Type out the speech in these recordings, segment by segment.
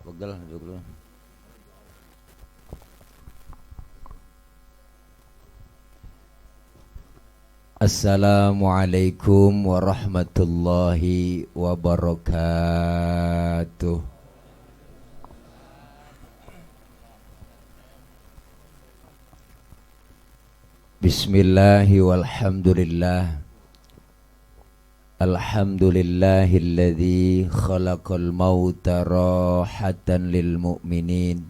Pegel dulu. Assalamualaikum warahmatullahi wabarakatuh. Bismillahi walhamdulillah. Alhamdulillahilladzi khalaqal mauta rahatan lil mu'minin.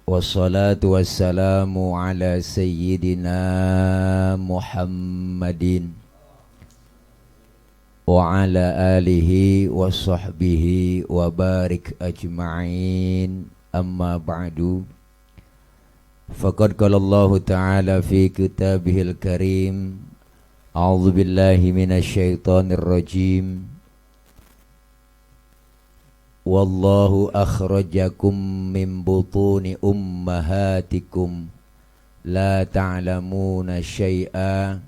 Wassalatu wassalamu ala sayyidina Muhammadin wa ala alihi wa sahbihi wa barik ajma'in. Amma ba'du. Faqad qala Allah ta'ala fi kitabihil karim. A'udzu billahi minasyaitonir rajim. Wallahu akhrajakum min butuni ummahatikum la ta'lamuna syai'a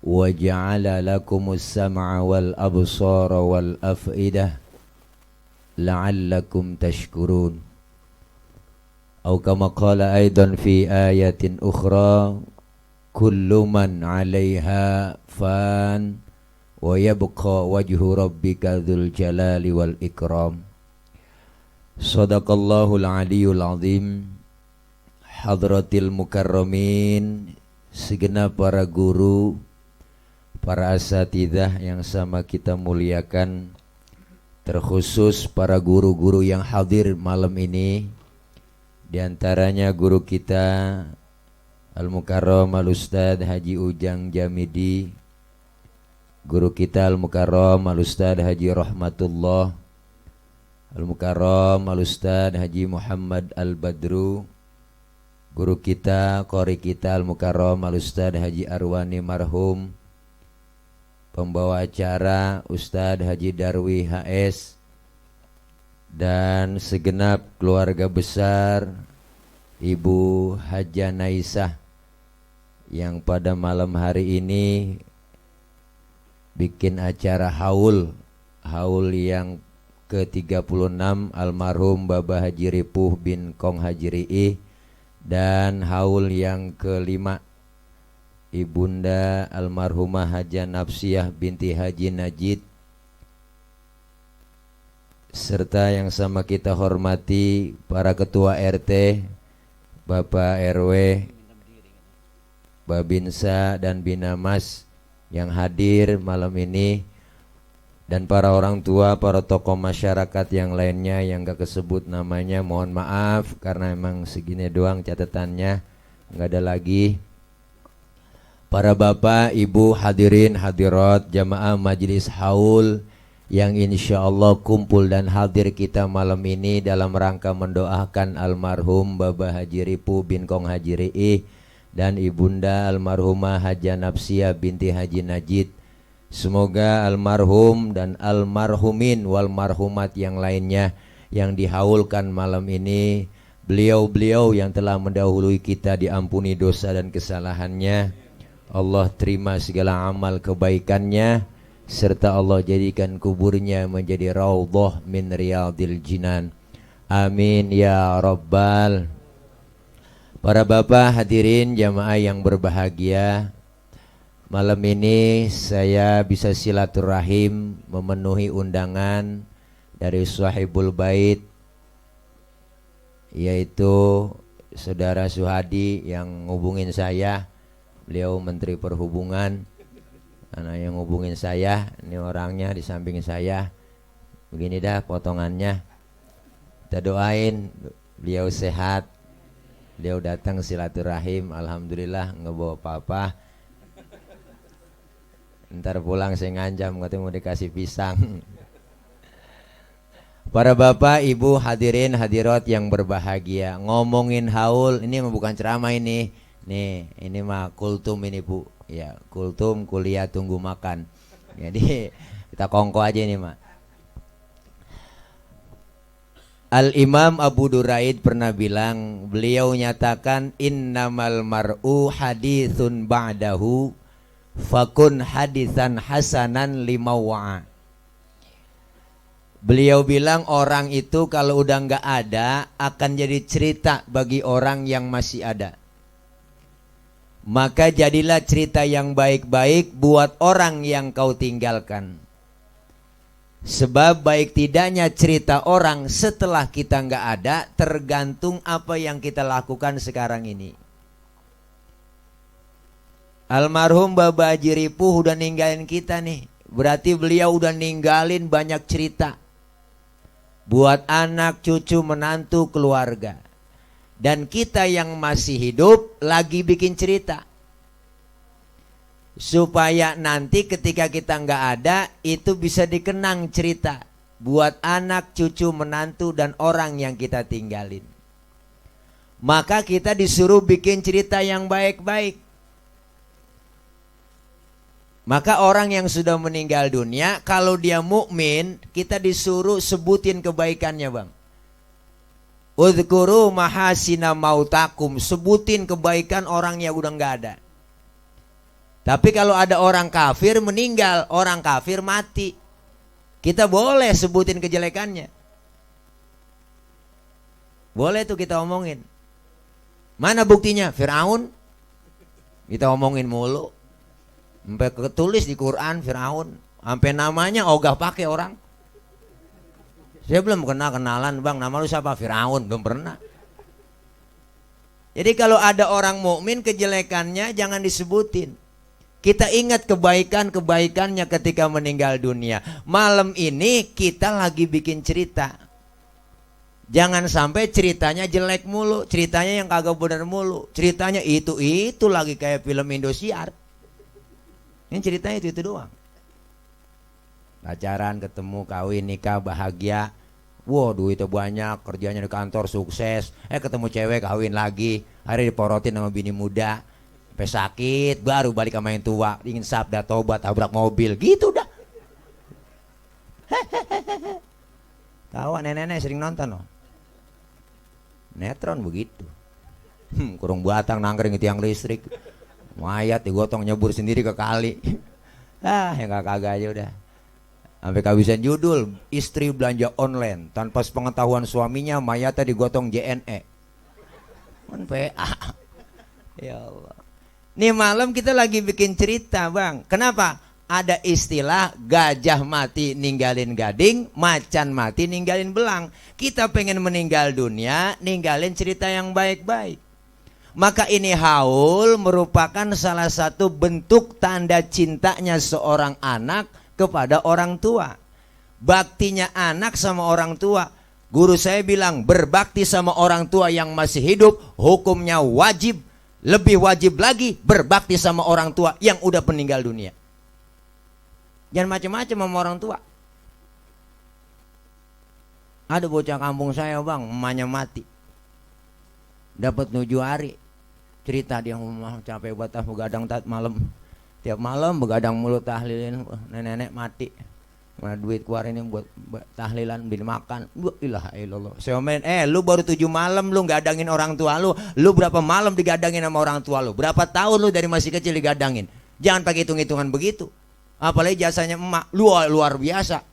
wa ja'ala lakumus sam'a wal absara wal af'idah la'allakum tashkurun. Atau kama qala aidan fi ayatin ukhra, kullu man 'alaiha fan wa yabqa wajhu rabbika dzul jalali wal ikram. Shadaqallahul aliyul azim. Hadratil mukarramin, segenap para guru, para asatidzah yang sama kita muliakan, terkhusus para guru-guru yang hadir malam ini. Di antaranya guru kita Al-Mukarram Al-Ustad Haji Ujang Jamidi, guru kita Al-Mukarram Al-Ustad Haji Rahmatullah, Al-Mukarram Al-Ustad Haji Muhammad Al-Badru, guru kita, qori kita Al-Mukarram Al-Ustad Haji Arwani marhum, pembawa acara Ustad Haji Darwi HS, dan segenap keluarga besar Ibu Haja Naisah yang pada malam hari ini bikin acara haul yang ke-36 almarhum Bapak Haji Ripuh bin Kong Haji Ri'ih, dan haul yang ke-5 Ibunda almarhumah Haja Nafsiyah binti Haji Najid, serta yang sama kita hormati para ketua RT, Bapak RW, Babinsa dan Binamas yang hadir malam ini, dan para orang tua, para tokoh masyarakat yang lainnya yang gak kesebut namanya, mohon maaf karena emang segini doang catatannya, gak ada lagi. Para bapak, ibu, hadirin, hadirat, jamaah majelis haul yang insya Allah kumpul dan hadir kita malam ini dalam rangka mendoakan almarhum Bapak Haji Ripuh bin Kong Haji Ri'ih dan ibunda almarhumah Haja Nafsiyah binti Haji Najid. Semoga almarhum dan almarhumin wal marhumat yang lainnya yang dihaulkan malam ini, beliau-beliau yang telah mendahului kita diampuni dosa dan kesalahannya. Allah terima segala amal kebaikannya, serta Allah jadikan kuburnya menjadi raudhah min riyadil jinan. Amin ya rabbal. Para bapak, hadirin jamaah yang berbahagia, malam ini saya bisa silaturahim memenuhi undangan dari sahibul bait, yaitu saudara Suhadi yang ngubungin saya. Beliau Menteri Perhubungan, karena yang ngubungin saya ini orangnya di samping saya. Begini dah potongannya. Kita doain beliau sehat. Beliau datang silaturahim, alhamdulillah nggak bawa apa-apa. Ntar pulang saya ngancam katanya mau dikasih pisang. Para bapak, ibu, hadirin, hadirat yang berbahagia, ngomongin haul ini bukan ceramah ini. Nih, ini mah kultum ini Bu. Ya, kultum kuliah tunggu makan. Jadi kita kongko aja ini mah. Al-Imam Abu Duraid pernah bilang, beliau nyatakan innamal mar'u haditsun ba'dahu fakun hadisan hasanan limawa'a. Beliau bilang orang itu kalau udah nggak ada akan jadi cerita bagi orang yang masih ada. Maka jadilah cerita yang baik-baik buat orang yang kau tinggalkan. Sebab baik tidaknya cerita orang setelah kita nggak ada tergantung apa yang kita lakukan sekarang ini. Almarhum Baba Haji Ripuh udah ninggalin kita nih. Berarti beliau udah ninggalin banyak cerita buat anak, cucu, menantu, keluarga. Dan kita yang masih hidup lagi bikin cerita supaya nanti ketika kita nggak ada itu bisa dikenang cerita buat anak, cucu, menantu, dan orang yang kita tinggalin. Maka kita disuruh bikin cerita yang baik-baik. Maka orang yang sudah meninggal dunia, kalau dia mukmin, kita disuruh sebutin kebaikannya, Bang. Udhkuru mahasina mautakum, sebutin kebaikan orang yang udah nggak ada. Tapi kalau ada orang kafir meninggal, orang kafir mati, kita boleh sebutin kejelekannya. Boleh tuh kita omongin. Mana buktinya? Firaun kita omongin mulu. Sampai ketulis di Quran Firaun, sampai namanya ogah pakai orang. Saya belum kenalan, Bang, nama lu siapa? Firaun, belum pernah. Jadi kalau ada orang mukmin kejelekannya jangan disebutin. Kita ingat kebaikan-kebaikannya ketika meninggal dunia. Malam ini kita lagi bikin cerita. Jangan sampai ceritanya jelek mulu, ceritanya yang kagak benar mulu, ceritanya itu lagi kayak film Indosiar. Ini ceritanya itu doang. Pacaran, ketemu, kawin, nikah, bahagia. Wow, duitnya banyak, kerjanya di kantor sukses. Ketemu cewek, kawin lagi. Hari diporotin sama bini muda. Sampai sakit, baru balik sama yang tua. Ingin sabda tobat, tabrak mobil. Gitu dah. Tahu nenek-nenek sering nonton loh. Netron begitu. Kurung batang nangkring di tiang listrik. Mayat digotong nyebur sendiri ke kali. Yang kagak aja udah. Sampai kehabisan judul, istri belanja online tanpa sepengetahuan suaminya, mayatnya digotong JNE. PA. Ya Allah. Nih malam kita lagi bikin cerita, Bang. Kenapa? Ada istilah gajah mati ninggalin gading, macan mati ninggalin belang. Kita pengen meninggal dunia, ninggalin cerita yang baik-baik. Maka ini haul merupakan salah satu bentuk tanda cintanya seorang anak kepada orang tua. Baktinya anak sama orang tua. Guru saya bilang berbakti sama orang tua yang masih hidup hukumnya wajib. Lebih wajib lagi berbakti sama orang tua yang udah meninggal dunia. Jangan macam-macam sama orang tua. Ada bocah kampung saya, Bang, emaknya mati. Dapat 7 hari. Cerita dia capek buat begadang malam. Tiap malam begadang mulu tahlilin. Nenek-nenek mati. Mana duit keluar ini buat tahlilan, beli makan. Ilah ilallah. Saya omelin, lu baru 7 malam lu gadangin orang tua lu. Lu berapa malam digadangin sama orang tua lu? Berapa tahun lu dari masih kecil digadangin? Jangan pakai hitung-hitungan begitu. Apalagi jasanya emak luar biasa.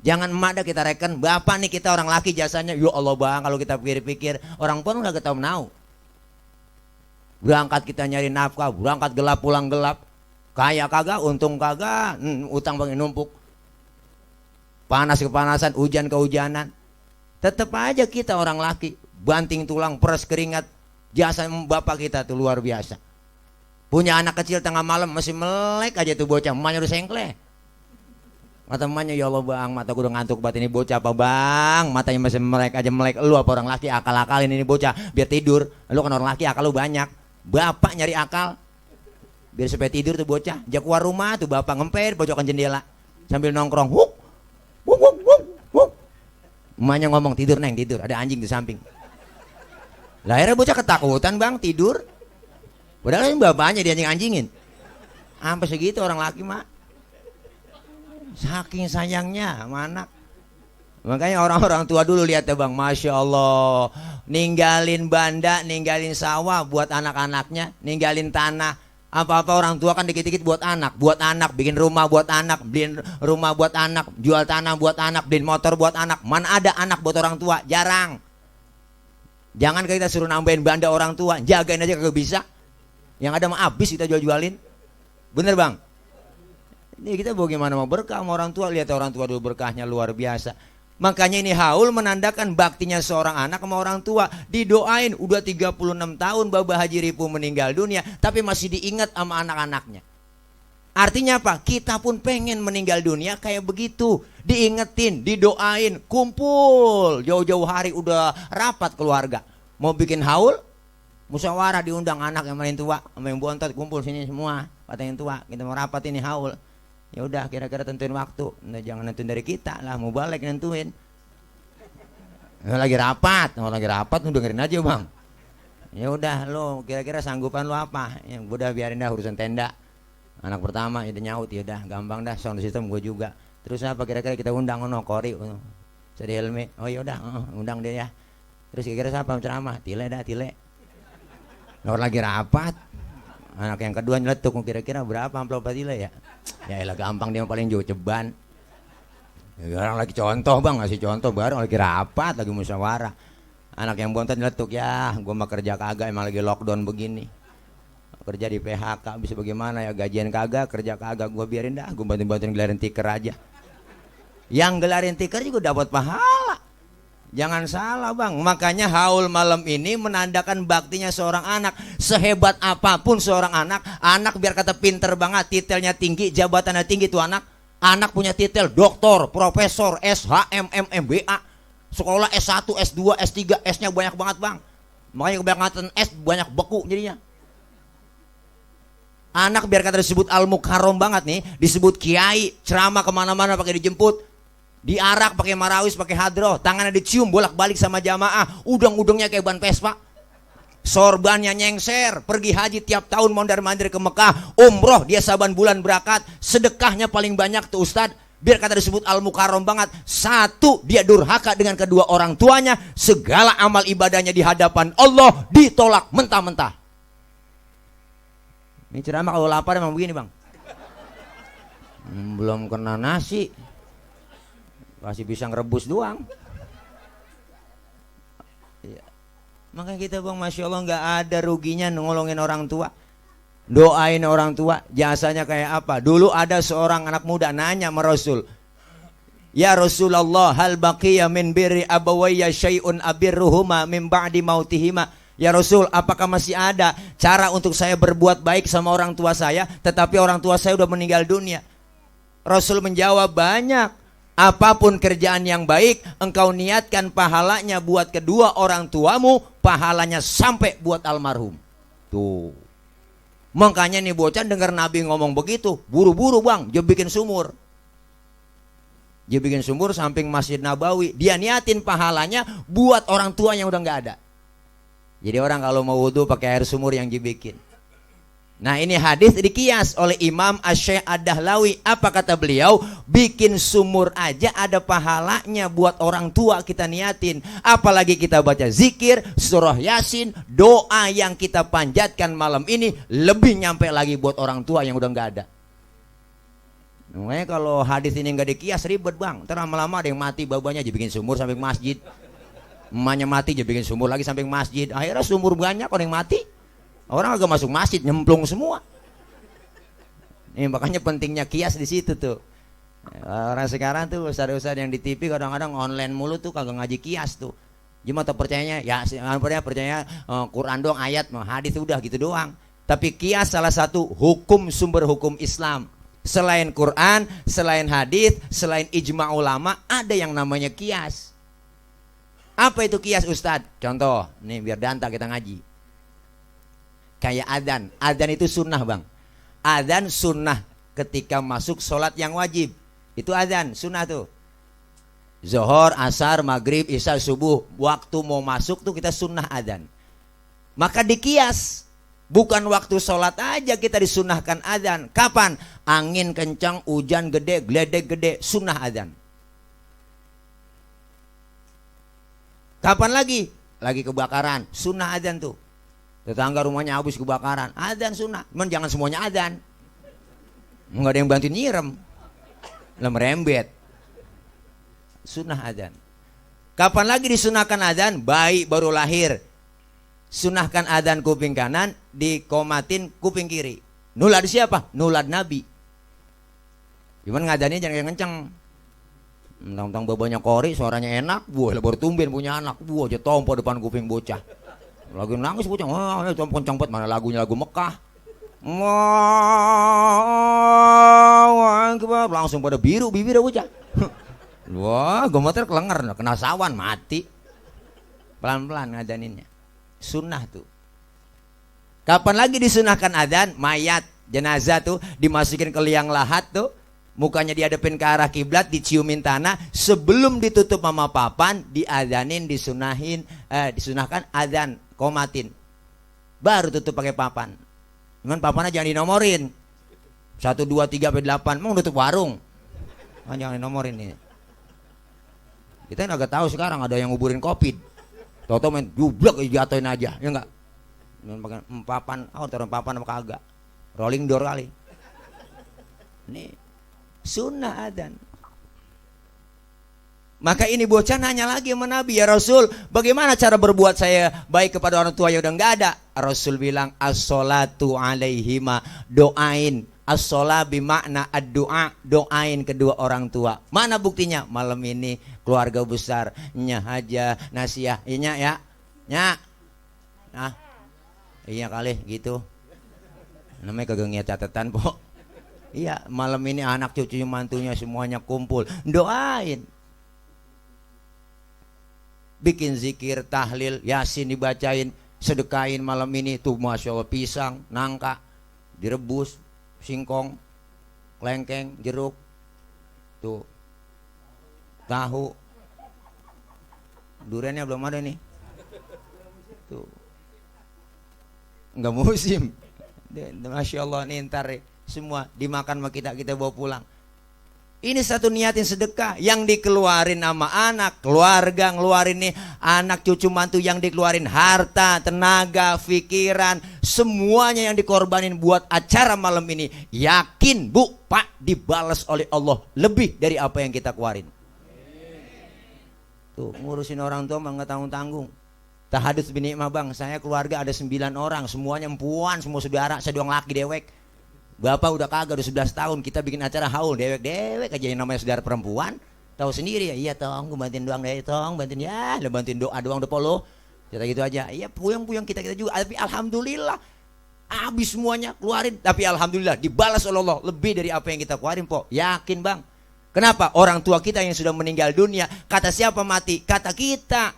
Jangan emak dah kita reken. Bapak nih kita orang laki jasanya. Ya Allah, Bang, kalau kita pikir-pikir orang pun udah ketau menau. Berangkat kita nyari nafkah, berangkat gelap pulang gelap. Kaya kagak, untung kagak, utang bang numpuk. Panas kepanasan, hujan kehujanan. Tetap aja kita orang laki, banting tulang, peres keringat. Jasa bapak kita tuh luar biasa. Punya anak kecil tengah malam masih melek aja tuh bocah, emaknya udah sengkle. Kata emaknya, ya Allah, Bang, mata gue udah ngantuk banget, ini bocah apa, Bang? Matanya masih melek aja melek. Lu apa orang laki akal-akalin ini bocah biar tidur. Lu kan orang laki akal lu banyak. Bapak nyari akal biar supaya tidur tuh bocah. Jak keluar rumah tuh bapak ngempet pojokan jendela sambil nongkrong. Wuk, wuk, wuk, wuk, wuk. Emaknya ngomong, tidur neng, tidur, ada anjing di samping. Lah akhirnya bocah ketakutan, Bang, tidur. Padahal bapaknya dianjing-anjingin. Sampai segitu orang laki mah. Saking sayangnya sama anak. Makanya orang-orang tua dulu lihat ya bang, Masya Allah, ninggalin banda, ninggalin sawah buat anak-anaknya, ninggalin tanah. Apa-apa orang tua kan dikit-dikit buat anak, bikin rumah buat anak, beliin rumah buat anak, jual tanah buat anak, beliin motor buat anak. Mana ada anak buat orang tua? Jarang. Jangan kita suruh nambahin banda orang tua, jagain aja kagak bisa. Yang ada mah habis kita jual-jualin. Bener bang? Ini kita bagaimana mau berkah sama orang tua? Lihat orang tua dulu berkahnya luar biasa. Makanya ini haul menandakan baktinya seorang anak sama orang tua. Didoain udah 36 tahun Babah Haji Ripu meninggal dunia, tapi masih diingat sama anak-anaknya. Artinya apa? Kita pun pengen meninggal dunia kayak begitu. Diingetin, didoain, kumpul. Jauh-jauh hari udah rapat keluarga. Mau bikin haul, musyawarah diundang anak yang paling tua sama yang bontot, kumpul sini semua. Kata yang tua, kita mau rapat ini haul. Ya udah kira-kira tentuin waktu. Nah, jangan nentuin dari kita lah, mau balik nentuin. Lagi rapat lu dengerin aja bang. Ya udah lo kira-kira sanggupan lo apa? Yang udah biarin dah urusan tenda. Anak pertama itu nyaut, ya udah gampang dah, sound system gue juga. Terus apa kira-kira kita undang Kori, Sadi Helmi. Oh ya udah, undang dia ya. Terus kira-kira siapa ceramah? Tile. Orang lagi rapat. Anak yang kedua nyeletuk, kira-kira berapa amplop Tile ya? Ya elah gampang, dia paling jauh ceban. Ya, orang lagi contoh bang, ngasih contoh baru lagi rapat, lagi musyawarah. Anak yang bontot nyeletuk, ya gue mah kerja kagak, emang lagi lockdown begini. Kerja di PHK, bisa bagaimana ya, gajian kagak, kerja kagak, gue biarin dah, gue bantuin gelarin tiker aja. Yang gelarin tiker juga dapat pahala. Jangan salah bang, makanya haul malam ini menandakan baktinya seorang anak. Sehebat apapun seorang anak biar kata pinter banget, titelnya tinggi, jabatannya tinggi tuh anak. Anak punya titel doktor, profesor, SHM, MBA, sekolah S1, S2, S3, S-nya banyak banget bang. Makanya kebanyakan S banyak beku jadinya. Anak biar kata disebut al-mukarrom banget nih, disebut kiai, ceramah kemana-mana pakai dijemput. Diarak pakai marawis, pakai hadroh, tangannya dicium bolak-balik sama jamaah, udang-udangnya kayak ban Vespa, sorbannya nyengser, pergi haji tiap tahun mondar-mandir ke Mekah, umroh dia saban bulan berangkat, sedekahnya paling banyak tuh Ustadz. Biar kata disebut al-mukarrom banget. Satu, dia durhaka dengan kedua orang tuanya, segala amal ibadahnya di hadapan Allah ditolak mentah-mentah. Ini ceramah kalau lapar emang begini bang. Belum kena nasi, masih bisa ngerebus doang. Ya. Makanya kita bang, Masya Allah nggak ada ruginya nolongin orang tua, doain orang tua. Jasanya kayak apa? Dulu ada seorang anak muda nanya sama Rasul, ya Rasulullah, hal baqiya min birri abawayya syai'un abirruhuma min ba'di mautihima. Ya Rasul, apakah masih ada cara untuk saya berbuat baik sama orang tua saya, tetapi orang tua saya udah meninggal dunia? Rasul menjawab, banyak. Apapun kerjaan yang baik engkau niatkan pahalanya buat kedua orang tuamu, pahalanya sampai buat almarhum. Tuh. Makanya nih bocah dengar Nabi ngomong begitu, buru-buru bang, dia bikin sumur. Dia bikin sumur samping Masjid Nabawi. Dia niatin pahalanya buat orang tua yang udah nggak ada. Jadi orang kalau mau wudhu pakai air sumur yang dibikin. Nah ini hadis dikias oleh Imam Asy-Syaikh Ad-Dahlawi. Apa kata beliau? Bikin sumur aja ada pahalanya buat orang tua kita niatin. Apalagi kita baca zikir, surah Yasin, doa yang kita panjatkan malam ini lebih nyampe lagi buat orang tua yang udah nggak ada. Makanya kalau hadis ini nggak dikias ribet bang. Ntar lama-lama ada yang mati babanya aja bikin sumur samping masjid. Emaknya mati aja bikin sumur lagi samping masjid. Akhirnya sumur banyak orang yang mati. Orang agak masuk masjid nyemplung semua. Ini makanya pentingnya kias di situ tuh. Orang sekarang tuh ustadz-ustadz yang di TV kadang-kadang online mulu tuh kagak ngaji kias tuh. Cuma tak percayanya ya percaya Quran doang, ayat, hadis udah gitu doang. Tapi kias salah satu hukum sumber hukum Islam. Selain Quran, selain hadis, selain ijma ulama, ada yang namanya kias. Apa itu kias Ustadz? Contoh, nih biar danta kita ngaji. Kayak adzan itu sunnah bang. Adzan sunnah ketika masuk sholat yang wajib. Itu adzan sunnah tuh. Zuhur, asar, maghrib, isya, subuh. Waktu mau masuk tuh kita sunnah adzan. Maka dikias Bukan waktu sholat aja kita disunahkan adzan. Kapan? Angin kencang, hujan gede, geledek gede, sunnah adzan. Kapan lagi? Lagi kebakaran, sunnah adzan tuh. Tetangga rumahnya habis kebakaran, adzan sunnah. Cuman jangan semuanya adzan. Enggak ada yang bantu nyirem. Lah merembet. Sunnah adzan. Kapan lagi disunahkan adzan? Bayi baru lahir. Sunahkan adzan kuping kanan, dikomatin kuping kiri. Nulad siapa? Nulad Nabi. Cuman ngadzannya jangan kenceng. Mentang-mentang babanya kori, suaranya enak, buah baru tumben punya anak, buah aja tompo depan kuping bocah. Lagi nangis bocah, wah, kenceng banget, mana lagunya lagu Mekah. Wah, langsung pada biru bibir bocah. Wah, gemeter kelenger, kena sawan mati. Pelan-pelan ngadaninnya. Sunnah tuh. Kapan lagi disunahkan adzan? Mayat jenazah tuh dimasukin ke liang lahat tuh, mukanya dihadapin ke arah kiblat, diciumin tanah, sebelum ditutup sama papan, diadzanin, disunahkan adzan, komatin. Baru tutup pakai papan. Cuman papannya jangan dinomorin. 1 2 3 sampai 8, mau nutup warung. Jangan dinomorin ini. Kita agak tahu sekarang ada yang nguburin Covid. Toto main jublak jatuhin aja, ya enggak? Pakai papan, taruh papan apa kagak? Rolling door kali. Ini sunnah adzan. Maka ini bocah nanya lagi sama Nabi, ya Rasul, bagaimana cara berbuat saya baik kepada orang tua yang udah enggak ada? Rasul bilang, as-sholatu alaihima, doain. As-sholat bimakna ad-du'a, doain kedua orang tua. Mana buktinya? Malam ini keluarga besar, nya haja, nasiah, iya ya, nya, nah, iya kali gitu. Namanya kagak ngiat catatan po. Iya, malam ini anak cucu mantunya semuanya kumpul, doain. Bikin zikir, tahlil, yasin dibacain, sedekain malam ini tuh, masya Allah, pisang, nangka, direbus, singkong, kelengkeng, jeruk, tuh, tahu, duriannya belum ada nih, tuh, nggak musim, masya Allah nih ntar semua dimakan sama kita bawa pulang. Ini satu niatin sedekah yang dikeluarin sama anak, keluarga ngeluarin nih, anak cucu mantu yang dikeluarin harta, tenaga, pikiran, semuanya yang dikorbanin buat acara malam ini. Yakin Bu, Pak, dibalas oleh Allah lebih dari apa yang kita keluarin. Tuh, ngurusin orang tua mah nggak tanggung-tanggung. Tahadus binikmah bang, saya keluarga ada 9 orang, semuanya empuan, semua saudara, saya doang laki dewek. Bapak udah kagak, udah 11 tahun kita bikin acara haul dewek-dewek aja yang namanya saudara perempuan. Tahu sendiri ya, iya tong, gue bantuin doang deh, tong, bantuin ya, lo bantuin doa doang depo lo. Kita gitu aja. Iya, puyeng-puyeng kita juga, tapi alhamdulillah habis semuanya keluarin, tapi alhamdulillah dibalas oleh Allah lebih dari apa yang kita keluarin, po. Yakin, Bang. Kenapa? Orang tua kita yang sudah meninggal dunia, kata siapa mati? Kata kita.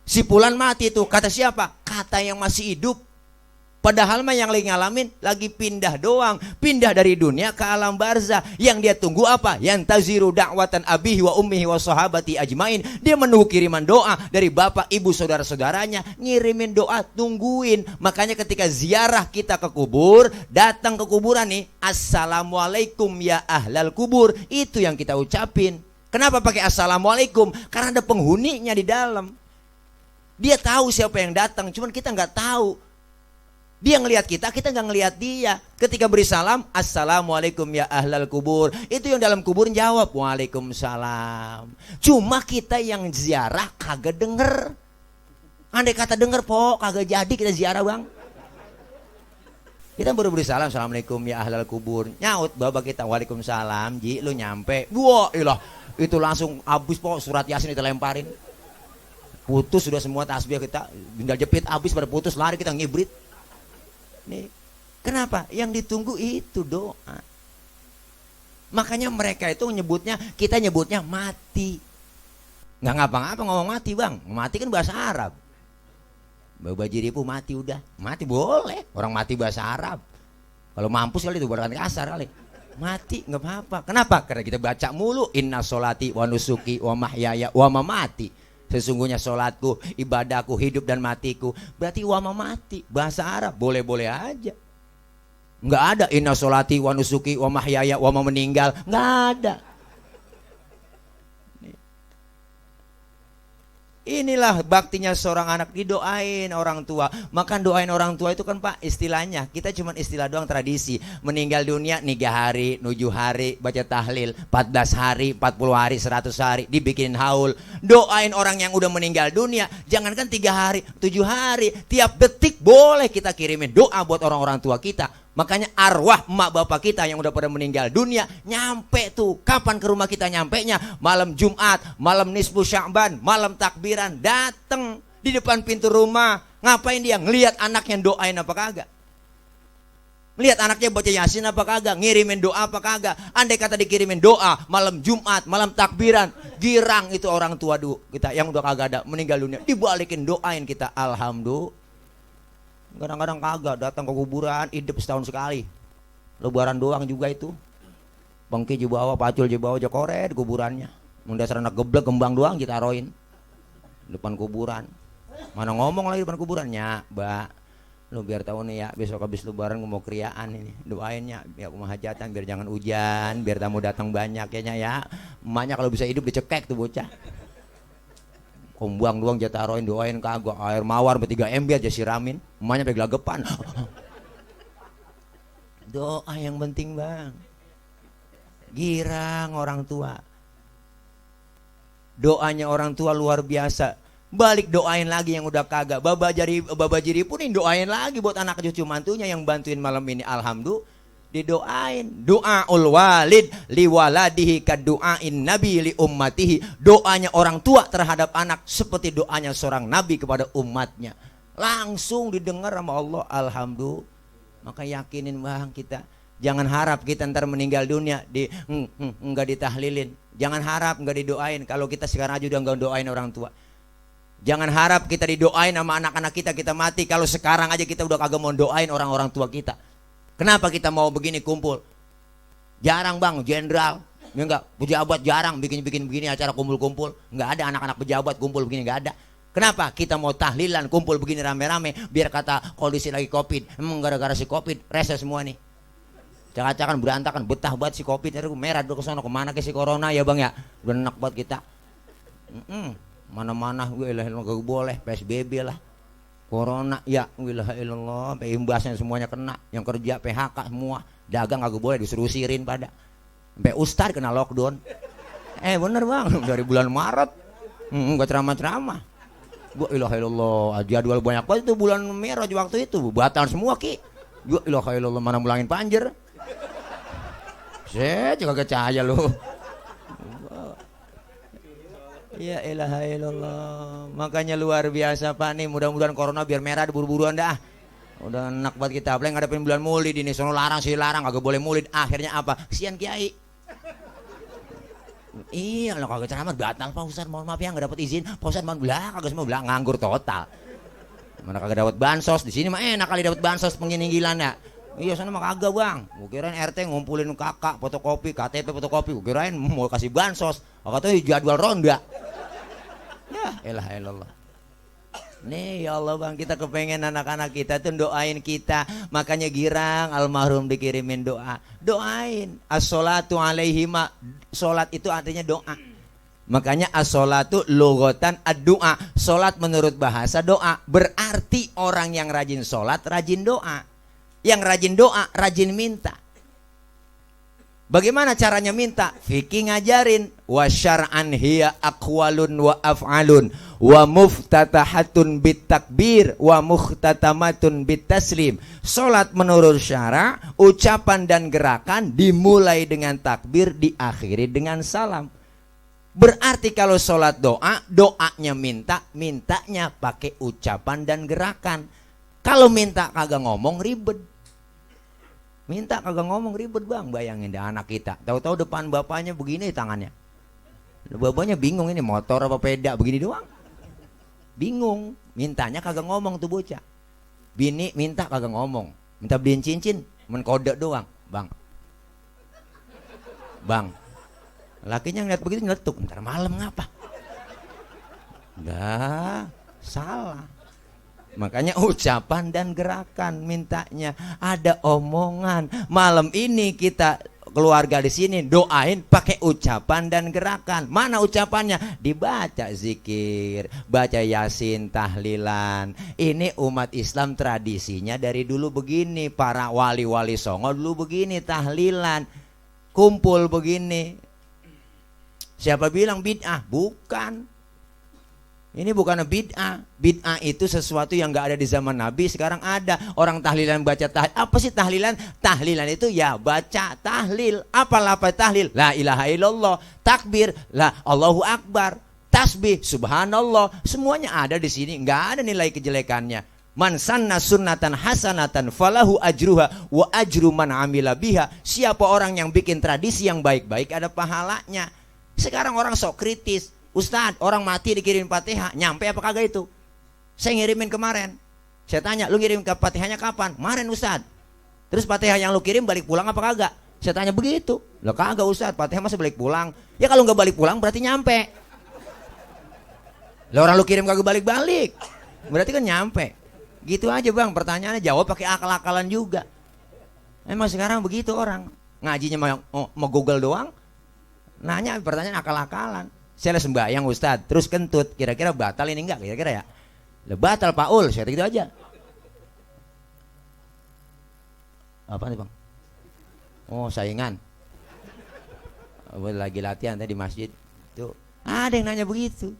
Si Fulan mati itu, kata siapa? Kata yang masih hidup. Padahal mah yang lagi ngalamin lagi pindah doang, pindah dari dunia ke alam barzah. Yang dia tunggu apa? Yang taziru da'watan abihi wa ummihi wa sahabati ajmain. Dia menunggu kiriman doa dari bapak, ibu, saudara-saudaranya, ngirimin doa, tungguin. Makanya ketika ziarah kita ke kubur, datang ke kuburan nih, assalamualaikum ya ahlal kubur, itu yang kita ucapin. Kenapa pakai assalamualaikum? Karena ada penghuninya di dalam. Dia tahu siapa yang datang, cuman kita nggak tahu. Dia ngelihat kita nggak ngelihat dia. Ketika beri salam, assalamualaikum ya ahlal kubur, itu yang dalam kubur jawab waalaikumsalam. Cuma kita yang ziarah kagak denger. Andai kata denger, po, kagak jadi kita ziarah, bang. Kita baru beri salam, assalamualaikum ya ahlal kubur, nyaut bapak kita waalaikumsalam. Ji, lu nyampe, wah ilah, itu langsung habis, po, surat yasin kita lemparin. Putus sudah semua tasbih kita, tinggal jepit habis, pada putus, lari kita ngibrit. Nih, kenapa? Yang ditunggu itu doa. Makanya mereka itu nyebutnya, kita nyebutnya mati. Nggak ngapa-ngapa ngomong mati, bang. Mati kan bahasa Arab. Bawa jiripu mati udah. Mati boleh. Orang mati bahasa Arab. Kalau mampus kali itu bukan kasar kali. Mati nggak apa-apa. Kenapa? Karena kita baca mulu inna sholati wa nusuki wa mahyaya wa mamati. sesungguhnya sholatku, ibadahku, hidup dan matiku. Berarti wa mati, bahasa Arab, boleh-boleh aja. Nggak ada inna sholati wa nusuki wa mahyaya wa meninggal, nggak ada. Inilah baktinya seorang anak, didoain orang tua. Makan doain orang tua itu kan Pak istilahnya, kita cuma istilah doang, tradisi. Meninggal dunia 3 hari, 7 hari, baca tahlil, 14 hari, 40 hari, 100 hari, dibikinin haul. Doain orang yang udah meninggal dunia, jangankan 3 hari, 7 hari, tiap detik boleh kita kirimin doa buat orang-orang tua kita. Makanya arwah emak bapak kita yang udah pada meninggal dunia nyampe tuh. Kapan ke rumah kita nyampenya? Malam Jumat, malam nisfu Sya'ban, malam takbiran, dateng di depan pintu rumah. Ngapain dia? Ngelihat anaknya doain apa kagak? Ngelihat anaknya baca Yasin apa kagak? Ngirimin doa apa kagak? Andai kata dikirimin doa malam Jumat, malam takbiran, girang itu orang tua kita yang udah kagak ada meninggal dunia, dibalikin doain kita, alhamdulillah. Kadang-kadang kagak, datang ke kuburan hidup setahun sekali, lebaran doang juga itu. Bangki di bawah, pacul di bawah, jokore di kuburannya. Mendasar anak geblek kembang doang ditaruhin depan kuburan. Mana ngomong lagi depan kuburannya, Mbak. Lu biar tahu nih ya, besok habis lebaran gue mau kriaan ini. Doainnya biar rumah hajatan, biar jangan hujan, biar tamu datang banyak kayaknya ya. Emaknya kalau bisa hidup dicekek tuh bocah. Kumbang doang jatah taruhin, doain kagak. Air mawar 3 ember aja siramin, emaknya sampai gelagapan. Doa yang penting Bang. Girang orang tua. Doanya orang tua luar biasa. Balik doain lagi yang udah kagak. Babajiri pun doain lagi buat anak cucu mantunya yang bantuin malam ini, alhamdulillah. Didoain. Doaul walid liwaladihi kadu'ain nabi li ummatihi. Doanya orang tua terhadap anak seperti doanya seorang nabi kepada umatnya. Langsung didengar sama Allah, alhamdulillah. Maka yakinin Bang kita. Jangan harap kita ntar meninggal dunia enggak ditahlilin. Jangan harap enggak didoain. Kalau kita sekarang aja udah enggak doain orang tua. Jangan harap kita didoain sama anak-anak kita mati. Kalau sekarang aja kita udah kagak mau doain orang-orang tua kita. Kenapa kita mau begini kumpul? Jarang Bang, jenderal, ya enggak, pejabat jarang bikin begini acara kumpul-kumpul. Enggak ada anak-anak pejabat kumpul begini, enggak ada. Kenapa? Kita mau tahlilan kumpul begini rame-rame biar kata kondisi lagi Covid. Emang gara-gara si Covid reses semua nih. Cakacakan berantakan, betah banget si Covid, merah dulu ke sana, kemana ke si corona ya Bang ya? Udah enak banget kita. Mana-mana gue gak boleh, PSBB lah. Corona ya wilayah ilallah, sampai imbasnya semuanya kena. Yang kerja PHK semua, dagang kagak boleh, disuruh sirin pada. Sampai ustad kena lockdown. Bener Bang, dari bulan Maret. Enggak ceramah-ceramah. Wilayah ilallah, jadwal banyak banget itu bulan Merah waktu itu, batal semua Ki. Wilayah ilallah, mana mulangin panjer. Saya juga kecaya lu. Ya ilaha illallah. Makanya luar biasa Pak nih, mudah-mudahan corona biar merah buru-buruan dah. Udah enak buat kita, apalagi ngadepin bulan Maulid ini, sono larang sih larang, kagak boleh Maulid. Akhirnya apa? Kesian Kiai. Iya, lo kagak ceramah batal Pak Ustaz, mohon maaf ya enggak dapat izin. Pak Ustaz mohon belah, kagak semua belah, nganggur total. Mana kagak dapat bansos, di sini mah enak kali dapat bansos penginggilan ya. Iya sana mah kagak Bang. Gua kirain RT ngumpulin kakak fotokopi, KTP fotokopi, gua kirain mau kasih bansos. Katanya jadwal ronda. Ya elah elallah. Nih ya Allah Bang, kita kepengen anak-anak kita tuh doain kita. Makanya girang almarhum dikirimin doa. Doain. As-sholatu alaihima. Sholat itu artinya doa. Makanya as-sholatu logotan ad-doa. Sholat menurut bahasa doa. Berarti orang yang rajin sholat rajin doa. Yang rajin doa rajin minta. Bagaimana caranya minta? Fikih ngajarin. Wa syar'an hiya aqwalun wa af'alun wa muftatahatun bit takbir wa muhtatamatun bit taslim. Salat menurut syara, ucapan dan gerakan dimulai dengan takbir, diakhiri dengan salam. Berarti kalau salat doa, doanya minta, mintanya pakai ucapan dan gerakan. Kalau minta kagak ngomong ribet. Minta kagak ngomong ribet Bang. Bayangin deh anak kita, tahu-tahu depan bapaknya begini tangannya. Bapaknya bingung ini motor apa peda begini doang. Bingung, mintanya kagak ngomong tuh bocah. Bini minta kagak ngomong, minta beliin cincin, menkode doang. Bang, lakinya ngeliat begitu nyeletuk, ntar malam ngapa? Enggak, salah. Makanya ucapan dan gerakan mintanya. Ada omongan. Malam ini kita keluarga di sini doain pakai ucapan dan gerakan. Mana ucapannya? Dibaca zikir, baca yasin, tahlilan. Ini umat Islam tradisinya dari dulu begini. Para wali-wali songo dulu begini tahlilan. Kumpul begini. Siapa bilang bid'ah? Bukan. Ini bukan bid'ah. Bid'ah itu sesuatu yang gak ada di zaman Nabi, sekarang ada. Orang tahlilan baca tahlil. Apa sih tahlilan? Tahlilan itu ya baca tahlil. Apa tahlil? La ilaha illallah. Takbir, la Allahu akbar. Tasbih, subhanallah. Semuanya ada di sini, gak ada nilai kejelekannya. Man sanna sunnatan hasanatan falahu ajruha wa ajru man amila biha. Siapa orang yang bikin tradisi yang baik-baik ada pahalanya. Sekarang orang sok kritis. Ustadz, orang mati dikirim Fatihah, nyampe apa kagak itu? Saya ngirimin kemarin. Saya tanya, lu ngirim ke Fatihahnya kapan? Kemarin Ustadz. Terus Fatihah yang lu kirim balik pulang apa kagak? Saya tanya begitu. Lah kagak Ustadz, Fatihah masa balik pulang? Ya kalau nggak balik pulang berarti nyampe. Lah orang lu kirim kagak balik-balik, berarti kan nyampe. Gitu aja bang, pertanyaannya jawab pakai akal-akalan juga. Emang sekarang begitu orang. Ngajinya mau Google doang. Nanya pertanyaan akal-akalan. Saya sembahyang Ustadz, terus kentut, kira-kira batal ini enggak kira-kira ya? Lah batal Paul, saya gitu aja. Apa nih bang? Oh saingan. Lagi latihan tadi di masjid. Tuh ada yang nanya begitu.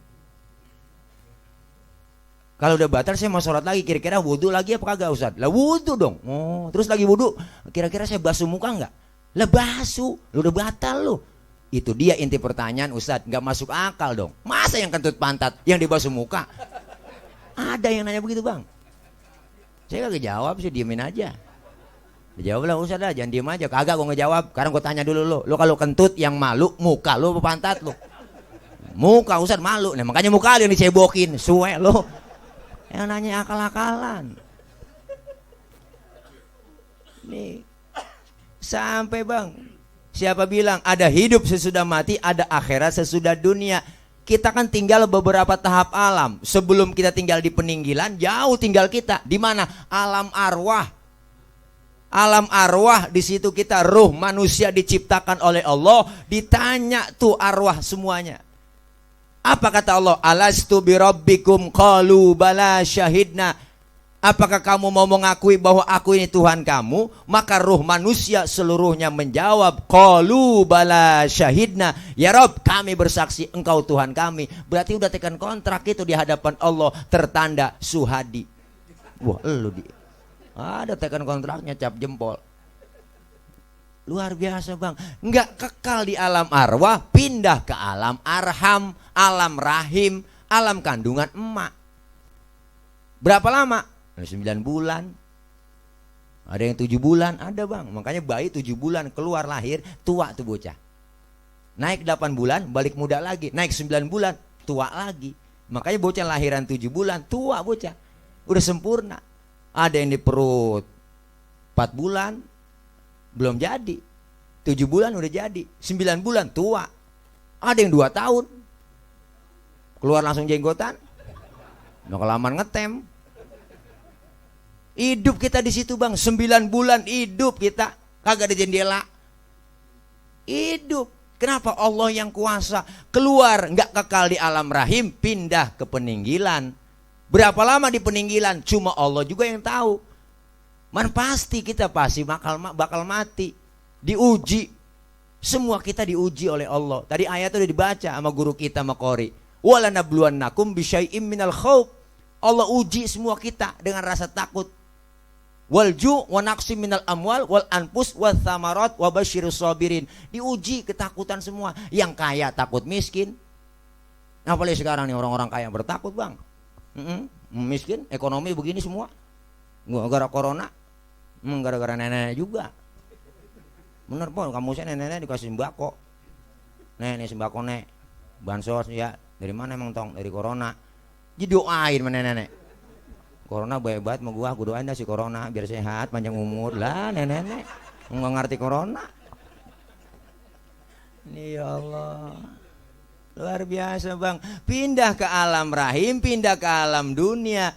Kalau udah batal saya mau sholat lagi, kira-kira wudhu lagi apa kagak Ustadz? Lah wudhu dong. Oh terus lagi wudhu, kira-kira saya basuh muka enggak? Lah basuh, lu udah batal lu. Itu dia inti pertanyaan Ustadz, nggak masuk akal dong. Masa yang kentut pantat, yang dibasuh muka? Ada yang nanya begitu bang. Saya kagak jawab sih, diemin aja. Dijawab lah Ustadz lah, jangan diem aja. Kagak gue ngejawab. Sekarang gue tanya dulu lo kalau kentut yang malu, muka lo apa pantat lo? Muka Ustadz malu. Nah makanya muka lo yang dicebokin, suwe lo. Yang nanya akal-akalan. Nih, sampai bang. Siapa bilang ada hidup sesudah mati, ada akhirat sesudah dunia. Kita kan tinggal beberapa tahap alam. Sebelum kita tinggal di peninggalan, jauh tinggal kita. Di mana? Alam arwah. Alam arwah, di situ kita ruh manusia diciptakan oleh Allah. Ditanya tuh arwah semuanya. Apa kata Allah? Alastu birabbikum qalu bala syahidna. Apakah kamu mau mengakui bahwa aku ini Tuhan kamu? Maka ruh manusia seluruhnya menjawab, qalu bala syahidna. Ya Rob, kami bersaksi engkau Tuhan kami. Berarti udah tekan kontrak itu di hadapan Allah, tertanda suhadi. Wah, lu di. Ada tekan kontraknya, cap jempol. Luar biasa bang. Enggak kekal di alam arwah, pindah ke alam arham, alam rahim, alam kandungan emak. Berapa lama? 9 bulan. Ada yang 7 bulan, ada bang. Makanya bayi 7 bulan keluar lahir, tua tuh bocah. Naik 8 bulan, balik muda lagi. Naik 9 bulan, tua lagi. Makanya bocah lahiran 7 bulan, tua bocah. Udah sempurna. Ada yang di perut 4 bulan, belum jadi. 7 bulan udah jadi. 9 bulan, tua. Ada yang 2 tahun. Keluar langsung jenggotan. Nah kelamaan ngetem. Hidup kita di situ bang, 9 bulan hidup kita, kagak ada jendela. Hidup. Kenapa? Allah yang kuasa. Keluar, nggak kekal di alam rahim, pindah ke peninggalan. Berapa lama di peninggalan? Cuma Allah juga yang tahu. Man pasti kita pasti bakal mati, diuji. Semua kita diuji oleh Allah. Tadi ayat itu udah dibaca sama guru kita Makori. Walanabluwannakum bisyai'im minal khauf. Allah uji semua kita dengan rasa takut. Walju wa naqsim minal amwal wal anfus wa thamarat wa basyirus sabirin. Diuji ketakutan semua. Yang kaya takut miskin. Apalagi sekarang nih orang-orang kaya bertakut bang. Miskin, ekonomi begini semua. Gara-gara corona. Gara-gara nenek juga. Bener pun kamu saya nenek dikasih sembako. Nih sembako nek. Bansos ya. Dari mana emang tong? Dari corona. Jadi doain sama nenek. Corona banget mau gua doain dah si corona biar sehat panjang umur lah nenek nggak ngerti corona. Ini ya Allah. Luar biasa bang. Pindah ke alam rahim, pindah ke alam dunia.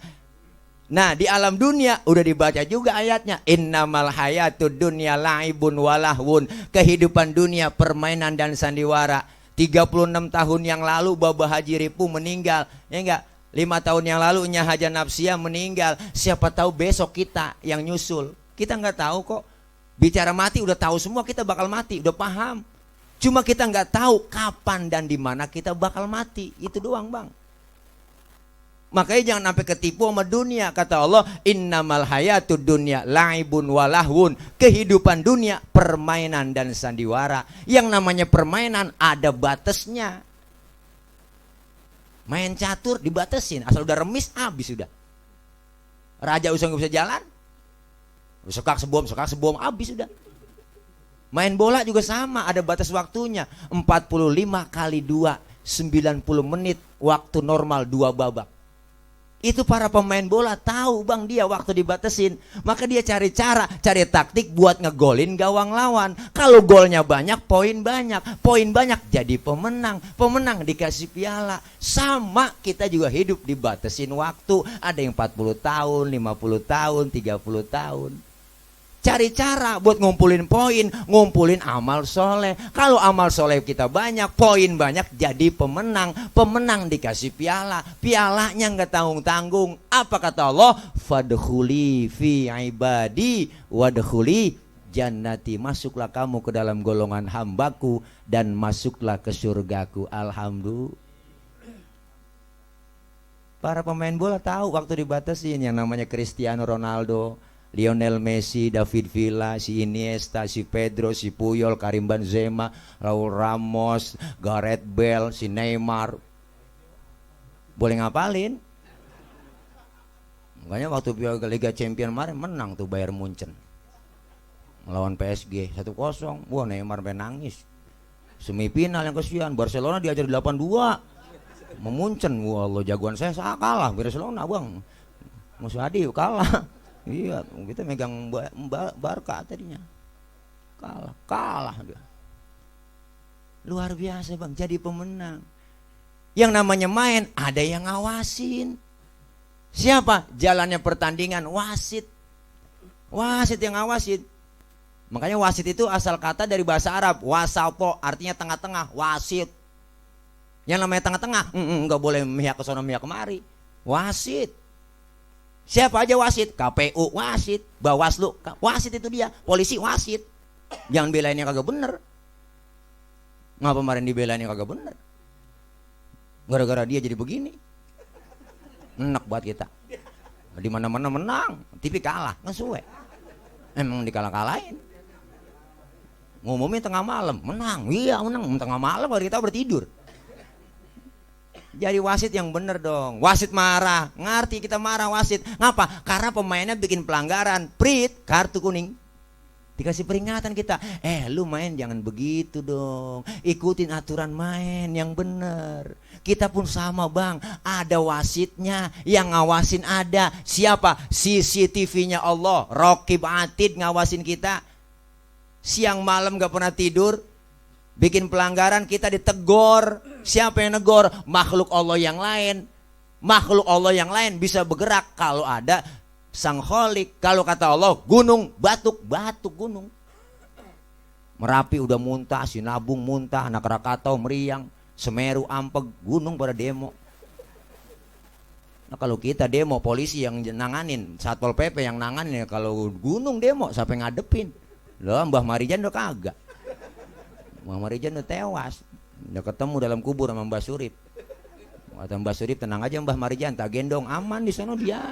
Nah di alam dunia udah dibaca juga ayatnya. Innamal hayatud dunya la'ibun walahwun. Kehidupan dunia permainan dan sandiwara. 36 tahun yang lalu Baba Haji Ripu meninggal. Ya enggak? 5 tahun yang lalu Nya Haja Napsia meninggal. Siapa tahu besok kita yang nyusul. Kita nggak tahu kok. Bicara mati udah tahu semua kita bakal mati. Udah paham. Cuma kita nggak tahu kapan dan di mana kita bakal mati. Itu doang bang. Makanya jangan sampai ketipu sama dunia. Kata Allah, innamal hayatud dunya la'ibun walahwun. Kehidupan dunia permainan dan sandiwara. Yang namanya permainan ada batasnya. Main catur dibatasin. Asal udah remis habis sudah. Raja usah nggak bisa jalan. Sekak sebom habis sudah. Main bola juga sama, ada batas waktunya. 45 kali 2, 90 menit waktu normal 2 babak. Itu para pemain bola tahu bang dia waktu dibatasin. Maka dia cari cara, cari taktik buat ngegolin gawang lawan. Kalau golnya banyak, poin banyak. Poin banyak jadi pemenang. Pemenang dikasih piala. Sama kita juga hidup dibatasin waktu. Ada yang 40 tahun, 50 tahun, 30 tahun. Cari cara buat ngumpulin poin, ngumpulin amal soleh. Kalau amal soleh kita banyak, poin banyak, jadi pemenang. Pemenang dikasih piala. Pialanya nggak tanggung-tanggung. Apa kata Allah? Fadkhuli fi ibadi wadkhuli jannati. Masuklah kamu ke dalam golongan hambaku dan masuklah ke surgaku. Alhamdulillah. Para pemain bola tahu waktu dibatasin. Yang namanya Cristiano Ronaldo, Lionel Messi, David Villa, si Iniesta, si Pedro, si Puyol, Karim Benzema, Raul Ramos, Gareth Bale, si Neymar. Boleh ngapalin. Makanya waktu Liga Champions kemarin menang tuh Bayern Munchen melawan PSG 1-0. Wah Neymar menangis. Semifinal yang kesian Barcelona diajar 8-2 Munchen. Wah Allah jagoan saya kalah Barcelona bang. Musuh Adi kalah. Iya, kita megang Barca tadinya. Kalah dia. Luar biasa bang, jadi pemenang. Yang namanya main, ada yang ngawasin. Siapa? Jalannya pertandingan, wasit. Wasit yang ngawasin. Makanya wasit itu asal kata dari bahasa Arab. Wasapo, artinya tengah-tengah, wasit. Yang namanya tengah-tengah, nggak boleh mihak ke sono mihak kemari. Wasit. Siapa aja wasit? KPU wasit, Bawaslu wasit, itu dia. Polisi wasit. Jangan belain yang kagak bener. Ngapa kemarin dibelain yang kagak bener? Gara-gara dia jadi begini. Enak buat kita. Di mana-mana menang, TV kalah, ngesuwe. Emang dikalah-kalahin. Ngumumin tengah malam, menang. Iya, menang tengah malam baru kita bertidur. Jadi wasit yang bener dong. Wasit marah, ngerti kita marah wasit. Ngapa? Karena pemainnya bikin pelanggaran. Prit, kartu kuning. Dikasih peringatan kita. Lu main jangan begitu dong. Ikutin aturan main yang bener. Kita pun sama bang. Ada wasitnya, yang ngawasin ada. Siapa? CCTV-nya Allah. Raqib Atid ngawasin kita. Siang malam gak pernah tidur. Bikin pelanggaran kita ditegor. Siapa yang negor? Makhluk Allah yang lain. Makhluk Allah yang lain bisa bergerak kalau ada Sang Kholik. Kalau kata Allah gunung, batuk gunung. Merapi udah muntah, Sinabung muntah, Anak Krakatau meriang, Semeru ampeg, gunung pada demo. Nah kalau kita demo, polisi yang nanganin, Satpol PP yang nanganin. Kalau gunung demo siapa yang ngadepin? Loh Mbah Marijan udah kagak. Mbah Marijan udah tewas. Udah ketemu dalam kubur sama Mbah Surip. Kata Mbah Surip, tenang aja Mbah Marijan, tak gendong, aman di sana dia.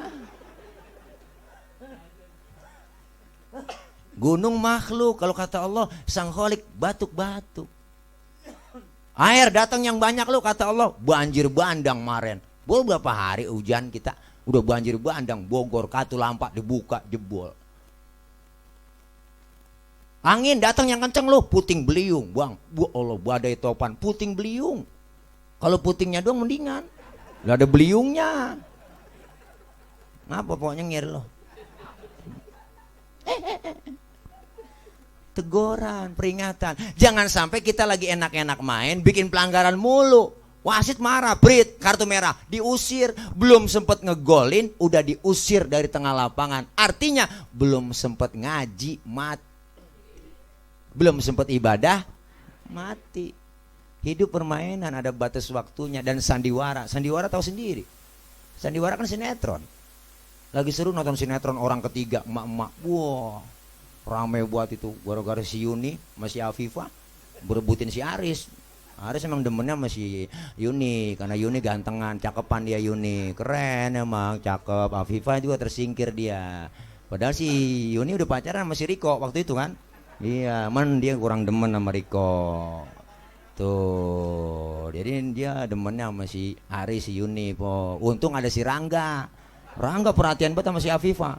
Gunung makhluk, kalau kata Allah Sang Kholik batuk-batuk. Air datang yang banyak lu kata Allah, banjir bandang kemarin. Beberapa hari hujan kita udah banjir bandang, Bogor Katulampa dibuka jebol. Angin datang yang kenceng lu, puting beliung, bang. Bu Allah, badai topan, puting beliung. Kalau putingnya doang mendingan, nggak ada beliungnya. Ngapa pokoknya ngir lo? teguran, peringatan. Jangan sampai kita lagi enak-enak main, bikin pelanggaran mulu. Wasit marah, Brit, kartu merah, diusir. Belum sempat ngegolin, udah diusir dari tengah lapangan. Artinya belum sempat ngaji, mati. Belum sempat ibadah, mati. Hidup permainan ada batas waktunya. Dan sandiwara, sandiwara tahu sendiri. Sandiwara kan sinetron. Lagi seru nonton sinetron orang ketiga, emak-emak. Wah, rame buat itu. Gara-gara si Yuni masih Afifah berebutin si Aris. Aris emang demennya masih Yuni, karena Yuni gantengan, cakepan dia Yuni. Keren emang, cakep. Afifah juga tersingkir dia. Padahal si Yuni udah pacaran sama si Riko waktu itu kan. Iya, dia kurang demen sama Riko. Tuh, jadi dia demennya sama si Aris, si Yuni po. Untung ada si Rangga. Rangga perhatian banget sama si Afifah.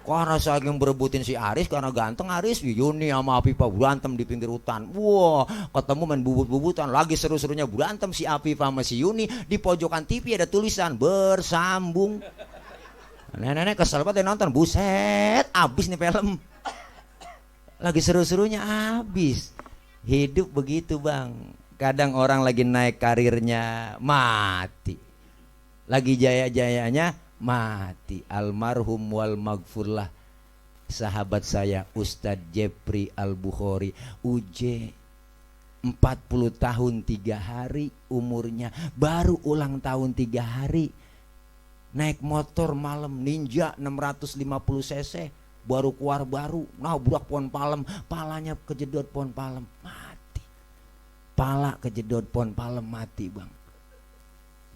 Karena saking berebutin si Aris, karena ganteng Aris, Yuni sama Afifah berantem di pinggir hutan. Wah, ketemu main bubut-bubutan. Lagi seru-serunya berantem si Afifah sama si Yuni. Di pojokan TV ada tulisan bersambung. Nenek-nenek kesel banget nonton. Buset, abis nih film. Lagi seru-serunya abis. Hidup begitu bang. Kadang orang lagi naik karirnya mati, lagi jaya-jayanya mati. Almarhum wal magfurlah sahabat saya Ustadz Jepri Al-Bukhari, UJ 40 tahun 3 hari umurnya, baru ulang tahun 3 hari. Naik motor malam Ninja 650 cc, baru keluar baru, nabrak pohon palem, palanya kejedot pohon palem, mati. Pala kejedot pohon palem, mati bang.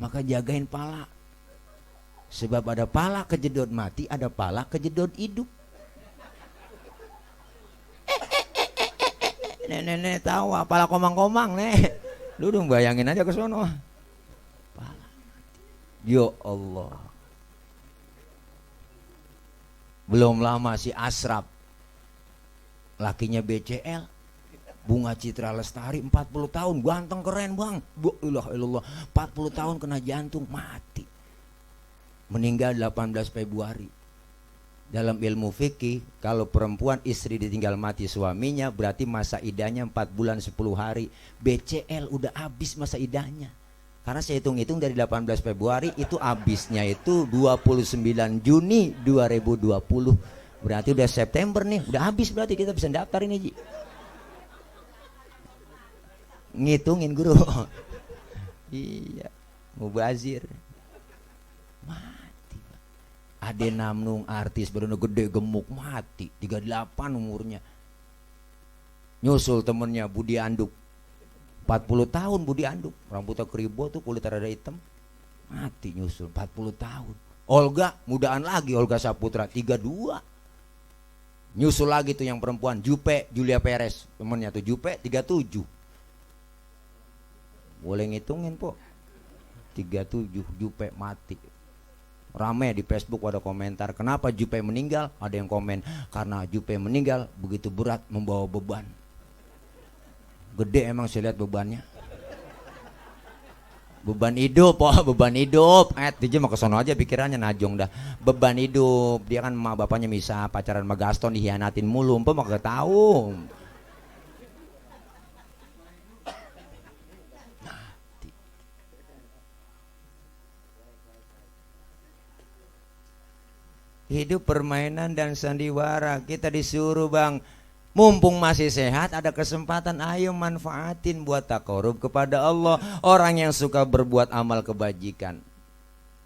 Maka jagain pala, sebab ada pala kejedot mati, ada pala kejedot hidup. Nenek tawa, pala komang-komang nih. Lu dong bayangin aja ke sono. Pala. Ya Allah. Belum lama si Asraf, lakinya BCL, Bunga Citra Lestari, 40 tahun, ganteng keren bang. Ilah 40 tahun kena jantung, mati. Meninggal 18 Februari. Dalam ilmu fikih, kalau perempuan istri ditinggal mati suaminya, berarti masa idahnya 4 bulan 10 hari. BCL udah habis masa idahnya. Karena saya hitung-hitung dari 18 Februari itu habisnya itu 29 Juni 2020. Berarti udah September nih, udah habis, berarti kita bisa daftar ini Ji. Ngitungin guru. Iya, mubazir. Mati. Ade Namnung artis baru gede gemuk, mati 38 umurnya. Nyusul temennya Budi Anduk, 40 tahun Budi Anduk, rambutnya keribo tuh, kulit rada hitam, mati nyusul 40 tahun. Olga mudaan lagi, Olga Saputra 32. Nyusul lagi tuh yang perempuan, Jupe Julia Perez, temennya tuh Jupe 37. Boleh ngitungin po, 37 Jupe mati. Rame di Facebook ada komentar, kenapa Jupe meninggal? Ada yang komen, karena Jupe meninggal begitu berat membawa beban. Gede emang saya lihat bebannya. Beban hidup, beban hidup. Dia mau kesono aja pikirannya najong dah. Beban hidup, dia kan emak bapaknya misah, pacaran sama Gaston dihianatin mulu, mau gak tahu. Hidup permainan dan sandiwara. Kita disuruh bang, mumpung masih sehat, ada kesempatan, ayo manfaatin buat takarub kepada Allah. Orang yang suka berbuat amal kebajikan,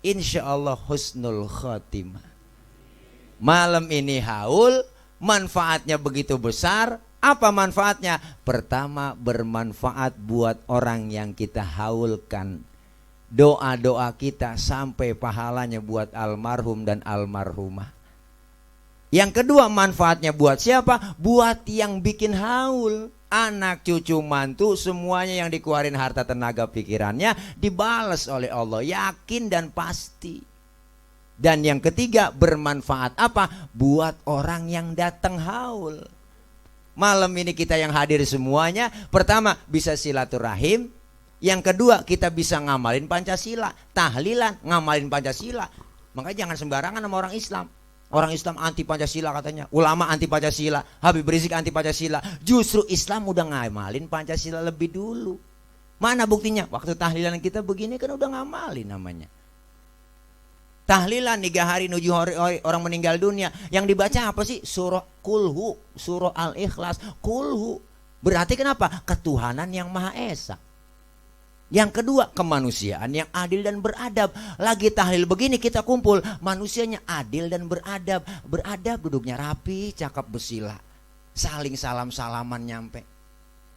insya Allah husnul khotimah. Malam ini haul, manfaatnya begitu besar. Apa manfaatnya? Pertama, bermanfaat buat orang yang kita haulkan. Doa-doa kita sampai pahalanya buat almarhum dan almarhumah. Yang kedua, manfaatnya buat siapa? Buat yang bikin haul. Anak, cucu, mantu, semuanya yang dikeluarin harta, tenaga, pikirannya dibalas oleh Allah, yakin dan pasti. Dan yang ketiga, bermanfaat apa? Buat orang yang datang haul. Malam ini kita yang hadir semuanya, pertama bisa silaturahim. Yang kedua, kita bisa ngamalin Pancasila, tahlilan, ngamalin Pancasila. Makanya jangan sembarangan sama orang Islam. Orang Islam anti Pancasila katanya, ulama anti Pancasila, Habib Rizik anti Pancasila. Justru Islam udah ngamalin Pancasila lebih dulu. Mana buktinya? Waktu tahlilan kita begini kan udah ngamalin namanya. Tahlilan 3 hari 7 hari orang meninggal dunia, yang dibaca apa sih? Surah Kulhu, surah Al-Ikhlas, Kulhu. Berarti kenapa? Ketuhanan yang Maha Esa. Yang kedua, kemanusiaan yang adil dan beradab. Lagi tahlil begini kita kumpul, manusianya adil dan beradab. Beradab, duduknya rapi, cakap bersila, saling salam-salaman nyampe.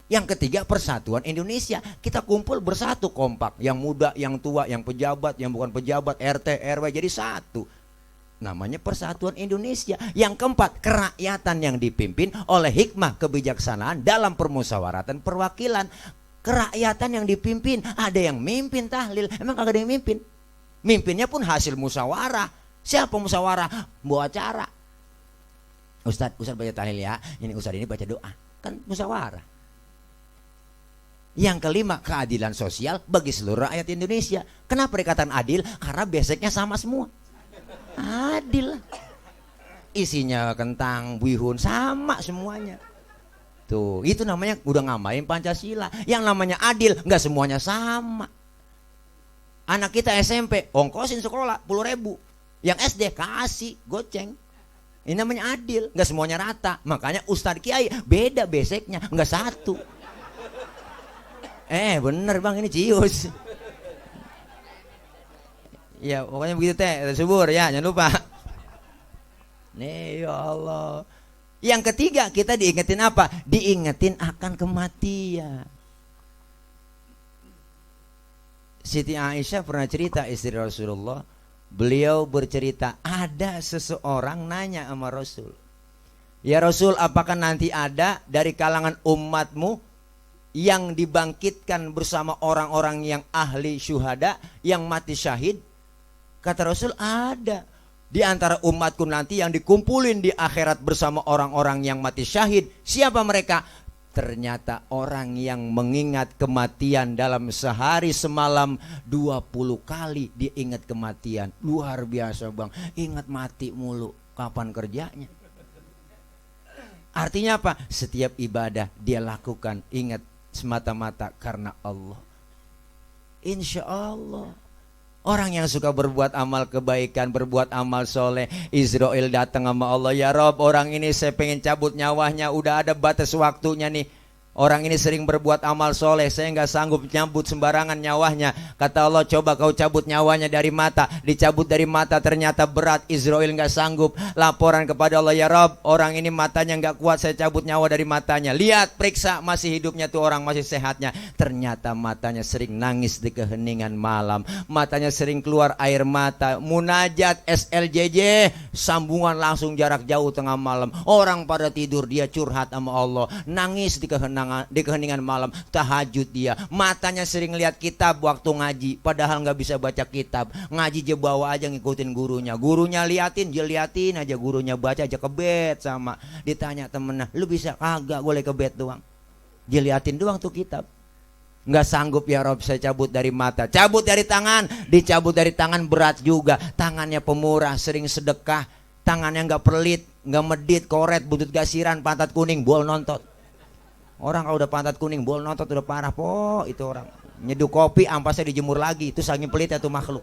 Yang ketiga, persatuan Indonesia. Kita kumpul bersatu kompak, yang muda, yang tua, yang pejabat, yang bukan pejabat, RT, RW jadi satu. Namanya persatuan Indonesia. Yang keempat, kerakyatan yang dipimpin oleh hikmah kebijaksanaan dalam permusyawaratan perwakilan. Kerakyatan yang dipimpin, ada yang mimpin tahlil, emang kagak ada yang mimpin. Mimpinnya pun hasil musyawarah. Siapa musyawarah? Bawa acara. Ustadz baca tahlil ya, ini Ustadz ini baca doa, kan musyawarah. Yang kelima, keadilan sosial bagi seluruh rakyat Indonesia. Kenapa dikatakan adil? Karena basicnya sama semua. Adil. Isinya kentang, bihun, sama semuanya. Tuh, itu namanya udah ngamalin Pancasila. Yang namanya adil, nggak semuanya sama. Anak kita SMP, ongkosin sekolah 10.000. Yang SD kasih goceng. Ini namanya adil, nggak semuanya rata. Makanya Ustadz Kiai beda basicnya, nggak satu. Bener bang, ini cius. Ya pokoknya begitu teh, subur ya, jangan lupa. Nih ya Allah. Yang ketiga, kita diingetin apa? Diingetin akan kematian. Siti Aisyah pernah cerita, istri Rasulullah. Beliau bercerita, ada seseorang nanya sama Rasul, ya Rasul, apakah nanti ada dari kalangan umatmu yang dibangkitkan bersama orang-orang yang ahli syuhada, yang mati syahid? Kata Rasul, ada. Di antara umatku nanti yang dikumpulin di akhirat bersama orang-orang yang mati syahid. Siapa mereka? Ternyata orang yang mengingat kematian dalam sehari semalam 20 kali dia ingat kematian. Luar biasa bang, ingat mati mulu, kapan kerjanya? Artinya apa? Setiap ibadah dia lakukan ingat semata-mata karena Allah. Insya Allah. Orang yang suka berbuat amal kebaikan, berbuat amal soleh, Israel datang sama Allah, ya Rob, orang ini saya pengen cabut nyawanya, udah ada batas waktunya nih. Orang ini sering berbuat amal soleh, saya nggak sanggup nyambut sembarangan nyawanya. Kata Allah, coba kau cabut nyawanya dari mata. Dicabut dari mata, ternyata berat, Israel nggak sanggup. Laporan kepada Allah, ya Rob, orang ini matanya nggak kuat, saya cabut nyawa dari matanya. Lihat, periksa, masih hidupnya tuh orang, masih sehatnya. Ternyata matanya sering nangis di keheningan malam, matanya sering keluar air mata. Munajat SLJJ, sambungan langsung jarak jauh tengah malam. Orang pada tidur, dia curhat sama Allah, nangis di keheningan malam. Tahajud dia, matanya sering lihat kitab waktu ngaji, padahal nggak bisa baca kitab. Ngaji aja bawa aja ngikutin gurunya. Gurunya liatin, dia liatin aja, gurunya baca aja kebet sama. Ditanya temennya, lu bisa kagak? Boleh kebet doang. Dia liatin doang tuh kitab. Nggak sanggup ya Rob, saya cabut dari mata. Cabut dari tangan, dicabut dari tangan berat juga. Tangannya pemurah, sering sedekah. Tangannya nggak pelit, nggak medit, koret, butut gasiran, pantat kuning, bol nontot. Orang kalau udah pantat kuning, bol nontot udah parah po, itu orang. Nyeduh kopi, ampasnya dijemur lagi, itu saking pelitnya tuh makhluk.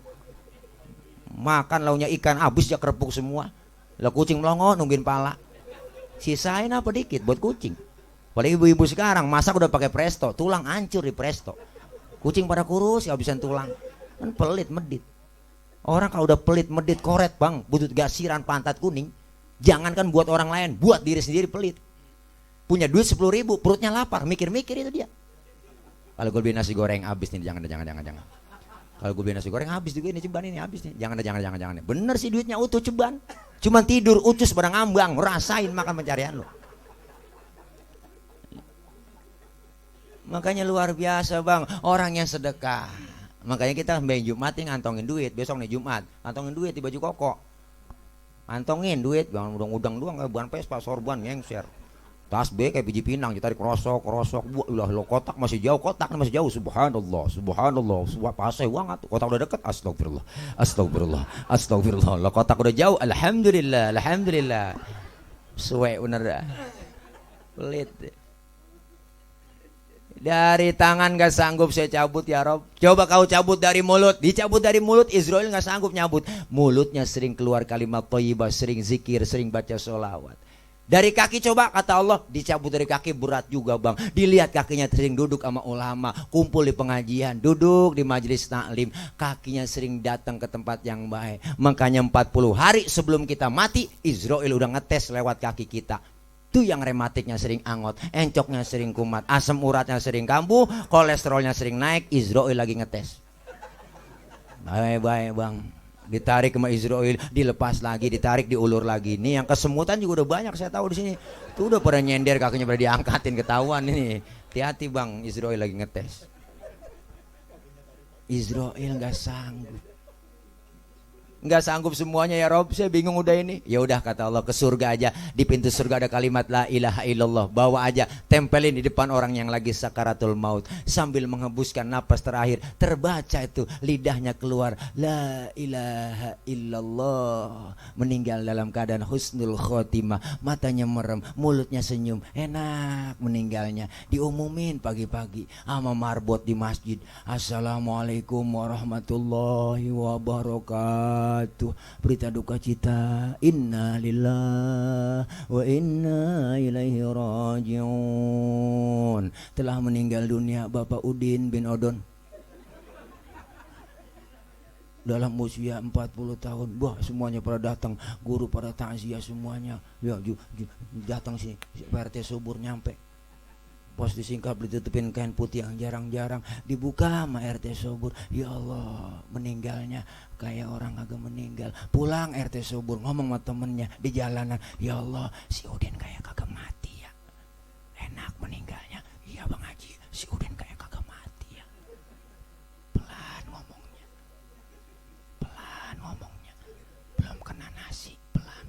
Makan launya ikan, habis ya kerepuk semua. Lah kucing melongo nungguin pala. Sisain apa dikit buat kucing. Apalagi ibu-ibu sekarang masak udah pakai presto, tulang hancur di presto. Kucing pada kurus, habisan tulang. Kan pelit, medit. Orang kalau udah pelit, medit, koret bang, butut gasiran, pantat kuning. Jangankan buat orang lain, buat diri sendiri pelit. Punya duit 10.000, perutnya lapar, mikir-mikir itu dia. Kalau gue beli nasi goreng habis nih, jangan. Kalau gue beli nasi goreng habis juga ini, ceban ini habis nih. Jangan. Bener sih duitnya utuh ceban. Cuman tidur ucus pada ngambang, rasain makan pencarian lo. Makanya luar biasa bang, orang yang sedekah. Makanya kita sampai Jumat nih ngantongin duit, besok nih Jumat, ngantongin duit di baju koko. Ngantongin duit, jangan udang-udang doang, bukan Vespa, sorban, ngengser. Tasbih kayak biji pinang, ditarik krosok, ulah lo kotak masih jauh, subhanallah, pasai banget, kotak udah deket, astagfirullah, lo kotak udah jauh, alhamdulillah, suwe bener dah, pelit. Dari tangan gak sanggup saya cabut ya Rob. Coba kau cabut dari mulut, dicabut dari mulut, Israel gak sanggup nyabut. Mulutnya sering keluar kalimat thayyibah, sering zikir, sering baca sholawat. Dari kaki coba kata Allah, dicabut dari kaki berat juga bang. Dilihat kakinya sering duduk sama ulama, kumpul di pengajian, duduk di majelis taklim, kakinya sering datang ke tempat yang baik. Makanya 40 hari sebelum kita mati, Israel udah ngetes lewat kaki kita. Tuh yang rematiknya sering angot, encoknya sering kumat, asam uratnya sering kambuh, kolesterolnya sering naik, Israel lagi ngetes. Baik bang. Ditarik sama Israel, dilepas lagi, ditarik, diulur lagi. Nih yang kesemutan juga udah banyak saya tahu di sini. Tuh udah pada nyender kakinya pada diangkatin ketahuan ini. Hati-hati bang, Israel lagi ngetes. Israel nggak sanggup. Nggak sanggup semuanya ya Rob, saya bingung udah ini. Ya udah kata Allah, ke surga aja, di pintu surga ada kalimat la ilaha illallah, bawa aja, tempelin di depan orang yang lagi sakaratul maut, sambil menghembuskan napas terakhir, terbaca itu lidahnya keluar la ilaha illallah, meninggal dalam keadaan husnul khotimah, matanya merem, mulutnya senyum, enak meninggalnya. Diumumin pagi-pagi sama marbot di masjid, assalamualaikum warahmatullahi wabarakatuh. Berita duka cita, inna lillah wa inna ilaihi rajiun. Telah meninggal dunia Bapak Udin bin Odon dalam usia 40 tahun. Wah, semuanya pada datang, guru pada takziah semuanya. Ya, datang sih PRT Subur nyampe. Pos disingkap, ditutupin kain putih yang jarang-jarang, dibuka sama RT Subur. Ya Allah, meninggalnya kayak orang agak meninggal. Pulang RT Subur ngomong sama temennya di jalanan, ya Allah, si Udin kayak kagak mati ya, enak meninggalnya. Iya Bang Haji, si Udin kayak kagak mati ya. Pelan ngomongnya, belum kena nasi, pelan.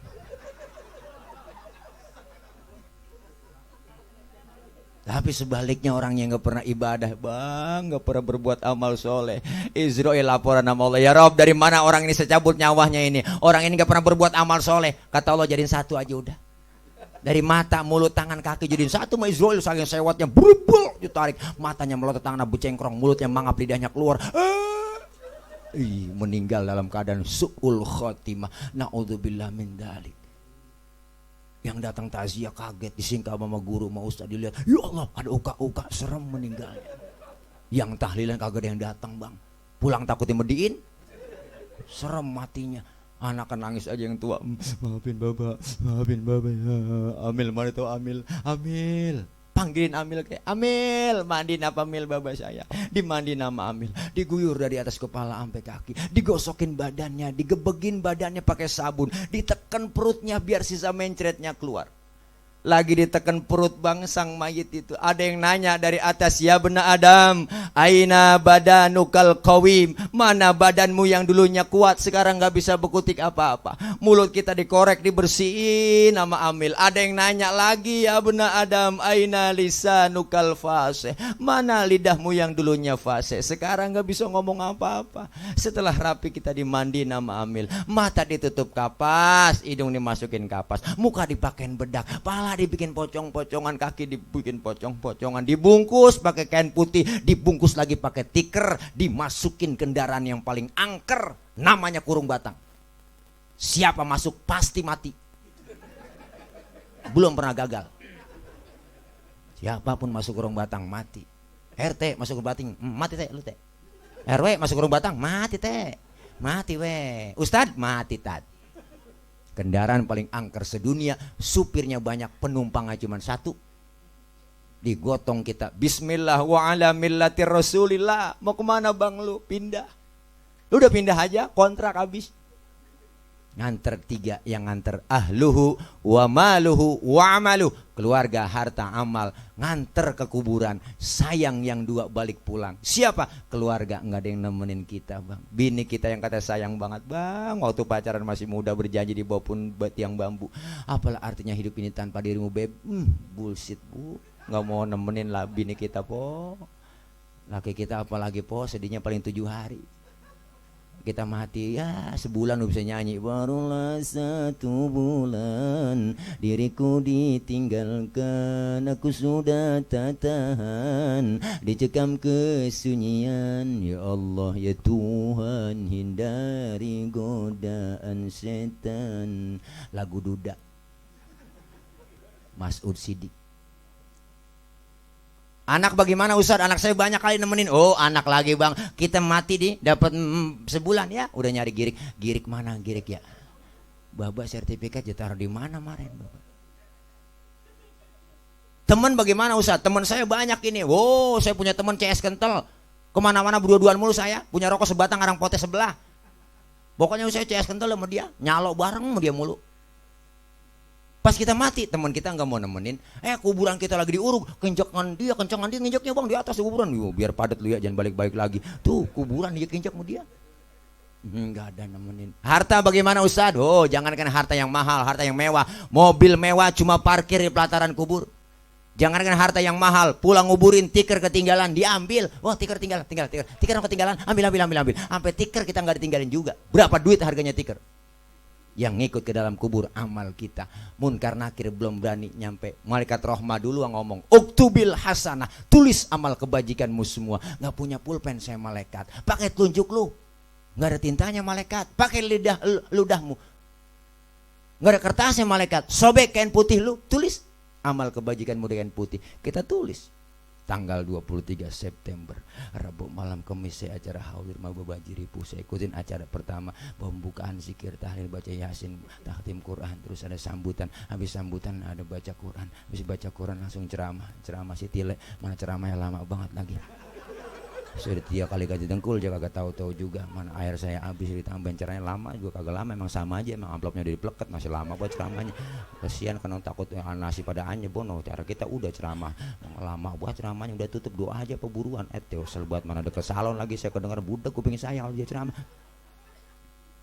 Tapi sebaliknya orang yang gak pernah ibadah bang, gak pernah berbuat amal soleh, Israel laporan sama Allah, ya Rob, dari mana orang ini saya cabut nyawanya ini? Orang ini gak pernah berbuat amal soleh. Kata Allah, jadiin satu aja udah. Dari mata, mulut, tangan, kaki jadiin satu sama Israel. Saking sewatnya berubul, ditarik, matanya melotot, tangannya becengkrong, mulutnya mangap, lidahnya keluar. Meninggal dalam keadaan su'ul khotimah. Na'udzubillah min dzalik. Yang datang takziah kaget, disingkap sama guru, sama ustaz, dilihat, ya Allah, ada uka-uka, serem meninggalnya. Yang tahlilan kagak ada yang datang bang, pulang takut dimediin, serem matinya. Anak kan nangis aja yang tua, maafin baba ya. Amil mana tuh Amil, panggilin Amil, kayak Amil, mandiin apa Amil baba saya, dimandiin nama Amil, diguyur dari atas kepala sampai kaki, digosokin badannya, digebegin badannya pakai sabun, ditekan perutnya biar sisa mencretnya keluar. Lagi ditekan perut bang sang mayit itu, ada yang nanya dari atas, ya bena Adam, aina badanukal qawim, mana badanmu yang dulunya kuat sekarang gak bisa berkutik apa-apa. Mulut kita dikorek, dibersihin sama Amil. Ada yang nanya lagi, ya bena Adam, aina lisanukal fasih, mana lidahmu yang dulunya fasih sekarang gak bisa ngomong apa-apa. Setelah rapi kita dimandi nama Amil, mata ditutup kapas, hidung dimasukin kapas, muka dipakein bedak, pala dibikin pocong-pocongan, kaki dibikin pocong-pocongan, dibungkus pakai kain putih, dibungkus lagi pakai tikar, dimasukin kendaraan yang paling angker, namanya kurung batang. Siapa masuk pasti mati, belum pernah gagal. Siapapun masuk kurung batang mati. RT masuk kurung batang mati teh, lu teh. RW masuk kurung batang mati teh, mati we. Ustad mati tad. Kendaraan paling angker sedunia, supirnya banyak, penumpangnya cuma satu. Digotong kita, bismillah wa ala millati rasulillah. Mau kemana bang lu? Pindah. Lu udah pindah aja, kontrak habis. Nganter tiga, yang nganter ahluhu wa maluhu wa amaluh, keluarga, harta, amal, nganter ke kuburan. Sayang yang dua balik pulang. Siapa? Keluarga, nggak ada yang nemenin kita, bang. Bini kita yang kata sayang banget, bang, waktu pacaran masih muda berjanji di bawah pun tiang bambu. Apalah artinya hidup ini tanpa dirimu, beb? Bullshit, bu. Nggak mau nemenin lah bini kita, po. Laki kita apalagi, po, sedihnya paling 7 hari. Kita mati ya sebulan udah bisa nyanyi. Barulah 1 bulan diriku ditinggalkan, aku sudah tak tahan dicekam kesunyian. Ya Allah ya Tuhan, hindari godaan setan. Lagu Duda, Mas'ud Siddiq. Anak bagaimana Ustaz? Anak saya banyak kali nemenin. Oh, anak lagi, bang. Kita mati nih, dapat sebulan ya. Udah nyari girik. Girik mana girik ya? Bapak sertifikat ya taruh di mana kemarin, Bapak? Teman bagaimana Ustaz? Teman saya banyak ini. Wow, saya punya teman CS kental. Kemana-mana berdua-duaan mulu saya. Punya rokok sebatang, arang potes sebelah. Pokoknya saya CS kental sama dia. Nyalok bareng sama dia mulu. Pas kita mati, teman kita nggak mau nemenin. Kuburan kita lagi diuruk, kencangan dia nginjeknya bang di atas kuburan. Yo, biar padat lu ya, jangan balik-balik lagi. Tuh kuburan dia kinjak sama dia. Nggak ada nemenin. Harta bagaimana Ustaz? Oh, jangankan harta yang mahal, harta yang mewah, mobil mewah cuma parkir di pelataran kubur. Jangankan harta yang mahal, pulang nguburin tiker ketinggalan diambil. Wah, tiker tinggal, tiker yang ketinggalan, ambil. Sampai tiker kita nggak ditinggalin juga. Berapa duit harganya tiker? Yang ngikut ke dalam kubur amal kita. Munkar nakir belum berani nyampe. Malaikat rahmah dulu yang ngomong, uktubil hasanah, tulis amal kebajikanmu semua. Nggak punya pulpen saya malaikat, pakai telunjuk lu. Nggak ada tintanya malaikat, pakai ludahmu. Nggak ada kertasnya malaikat, sobek kain putih lu, tulis amal kebajikanmu dengan putih. Kita tulis. Tanggal 23 September Rabu malam Kamis saya acara Haulir Mababaji Ripu. Saya ikutin acara pertama, pembukaan zikir, tahlil, baca yasin, takhtim Quran, terus ada sambutan. Habis sambutan ada baca Quran. Habis baca Quran langsung ceramah si Tile. Mana ceramahnya lama banget lagi. Sudah 3 kali gaji dengkul dia kagak tahu-tahu juga. Mana air saya habis ditambahin caranya lama juga kagak lama, emang sama aja, emang amplopnya udah dipleket masih lama buat ceramahnya. Kasihan karena takut nasi pada anya bono. Cara kita udah ceramah lama buat ceramahnya, udah tutup, doa aja peburuan. Teosel buat mana deket salon lagi saya kedengar budak kuping saya kalau dia ceramah.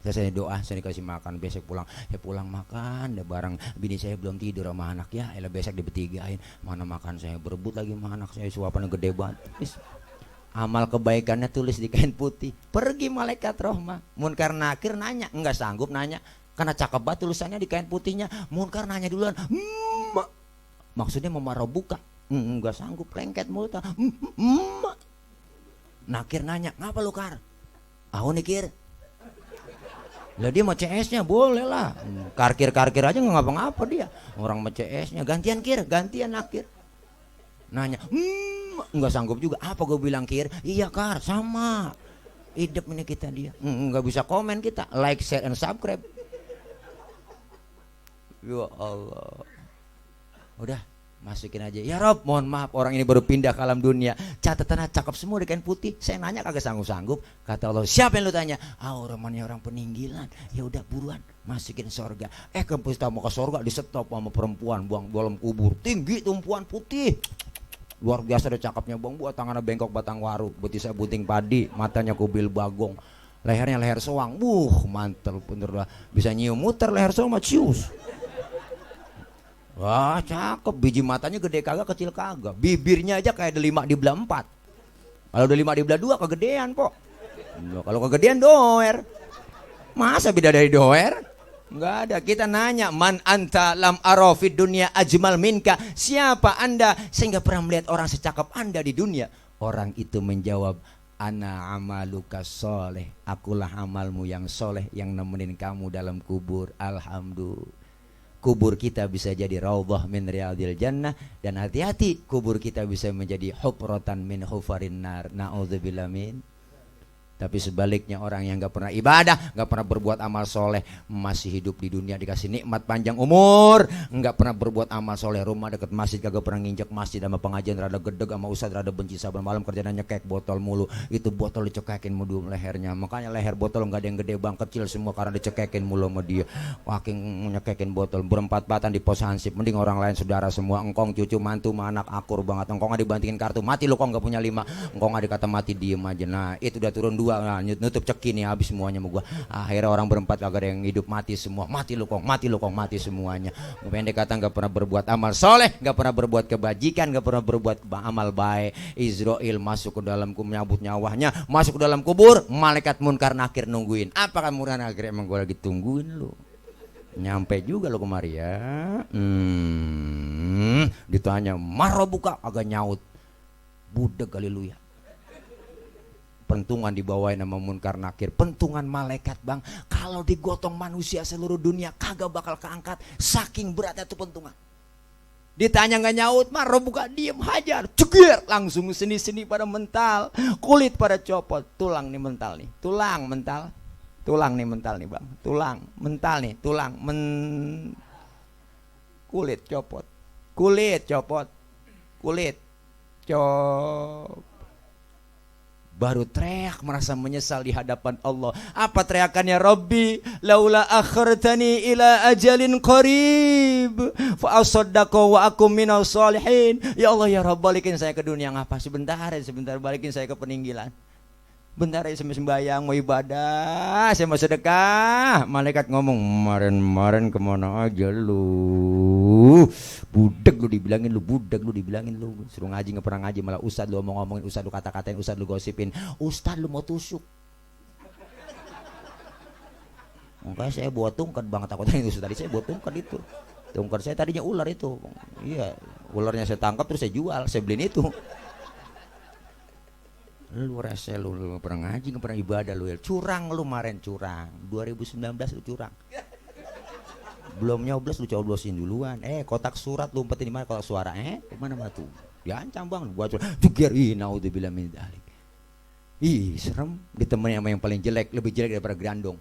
Saya doa, saya dikasih makan, besok pulang, saya pulang makan, ada barang bini saya belum tidur sama anak ya, elah besok dibertigain, mana makan saya berebut lagi sama anak saya, suapannya gede banget. Amal kebaikannya tulis di kain putih. Pergi malaikat rahmah. Munkar nakir nanya, enggak sanggup nanya karena cakep banget tulisannya di kain putihnya. Munkar nanya duluan, maksudnya memarah buka. Enggak sanggup, lengket mulut. Nakir nanya, ngapa lu kar? Aku nih kir. Lah dia mau CS-nya boleh lah. Karkir aja nggak ngapa-ngapa dia. Orang mau CS-nya gantian kir, gantian nakir. Nanya, nggak sanggup juga. Apa gue bilang kir? Iya kar, sama. Hidup ini kita dia. Nggak bisa komen kita. Like, share, and subscribe. Ya Allah. Udah, masukin aja. Ya Rob, mohon maaf orang ini baru pindah ke alam dunia. Catatannya cakep semua di kain putih. Saya nanya kagak sanggup-sanggup. Kata Allah, siapa yang lu tanya? Romannya orang peninggilan. Ya udah buruan, masukin sorga. Kampus tamu ke sorga disetop sama perempuan buang dalam kubur. Tinggi tumpuan putih. Luar biasa ada cakepnya bang, buat tangannya bengkok batang waru, betisnya bunting padi, matanya kubil bagong, lehernya leher soang, mantel bener lah, bisa nyium muter leher soang cius. Wah cakep, biji matanya gede kagak, kecil kagak, bibirnya aja kayak ada 5 di belah 4. Kalau udah 5 di belah 2 kegedean po. Kalau kegedean doer, masa beda dari doer? Enggak ada. Kita nanya, man anta lam arafid dunia ajmal minka, siapa anda sehingga pernah melihat orang secakap anda di dunia? Orang itu menjawab, ana amaluka soleh, akulah amalmu yang soleh yang nemenin kamu dalam kubur. Alhamdulillah, kubur kita bisa jadi raudhah min riyadil jannah, dan hati-hati kubur kita bisa menjadi hufratan min hufarin nar. Na'udzubillah min. Tapi sebaliknya orang yang gak pernah ibadah, gak pernah berbuat amal soleh, masih hidup di dunia dikasih nikmat panjang umur, gak pernah berbuat amal soleh, rumah deket masjid kagak pernah nginjak masjid, sama pengajian rada gedeg, sama ustad rada benci, saban malam kerjanya nyekek botol mulu, itu botol dicekekin mulu lehernya, makanya leher botol gak ada yang gede bang, kecil semua karena dicekekin mulu sama dia, waking nyekekin botol, berempat-empatan di pos hansip, mending orang lain saudara semua, engkong cucu mantu anak akur banget, engkong gak dibantingin kartu, mati lu kong gak punya 5, engkong gak dikata mati diem aja, nah itu udah turun 2. Nah, nutup ceki nih habis semuanya sama gua. Akhirnya orang berempat kagak ada yang hidup, mati semua. Mati lu kong, mati semuanya. Pendek kata enggak pernah berbuat amal soleh, enggak pernah berbuat kebajikan, enggak pernah berbuat amal baik. Israel masuk ke dalam menyambut nyawanya, masuk ke dalam kubur, malaikat munkar nakir nungguin. Apakah munkar nakir emang gua lagi tungguin lu? Nyampe juga lo kemari ya. Ditanya, "Marobuka?" Agak nyaut. Budak haleluya. Pentungan dibawain sama munkar nakir, pentungan malaikat bang, kalau digotong manusia seluruh dunia kagak bakal keangkat, saking beratnya tuh pentungan. Ditanya nggak nyaut, marah buka, diem hajar, cegir, langsung seni-seni pada mental, kulit pada copot, tulang nih mental nih, tulang nih mental nih bang, tulang mental nih, kulit copot, baru teriak merasa menyesal di hadapan Allah. Apa teriakannya? Rabbi laula akhartani ila ajalin qarib fa asaddaqu wa akum minas solihin. Ya Allah ya Rabb, balikin saya ke dunia. Ngapa sebentar balikin saya ke peninggalan. Bentar ya saya sembahyang, mau ibadah, saya mau sedekah. Malaikat ngomong, kemarin kemana aja lu? Budak lu dibilangin lu. Suruh ngaji nggak pernah ngaji, malah ustad lu ngomongin, ustad lu kata-katain, ustad lu gosipin, ustad lu mau tusuk. Makanya saya buat tungkat banget, takutnya itu tadi saya buat tungkat itu. Tungkat saya tadinya ular itu. Iya, ularnya saya tangkap terus saya jual, saya beliin itu. Lu rese lu pernah ngaji, nggak pernah ibadah lu ya. Curang lu kemarin, curang 2019 lu curang, belum nyoblos lu coblosin duluan. Kotak surat lu umpetin di mana, kotak suara kemana tuh diancam bang, gua cegir, naudzubillah min dzalik. Serem ditemenin sama yang paling jelek, lebih jelek daripada grandong.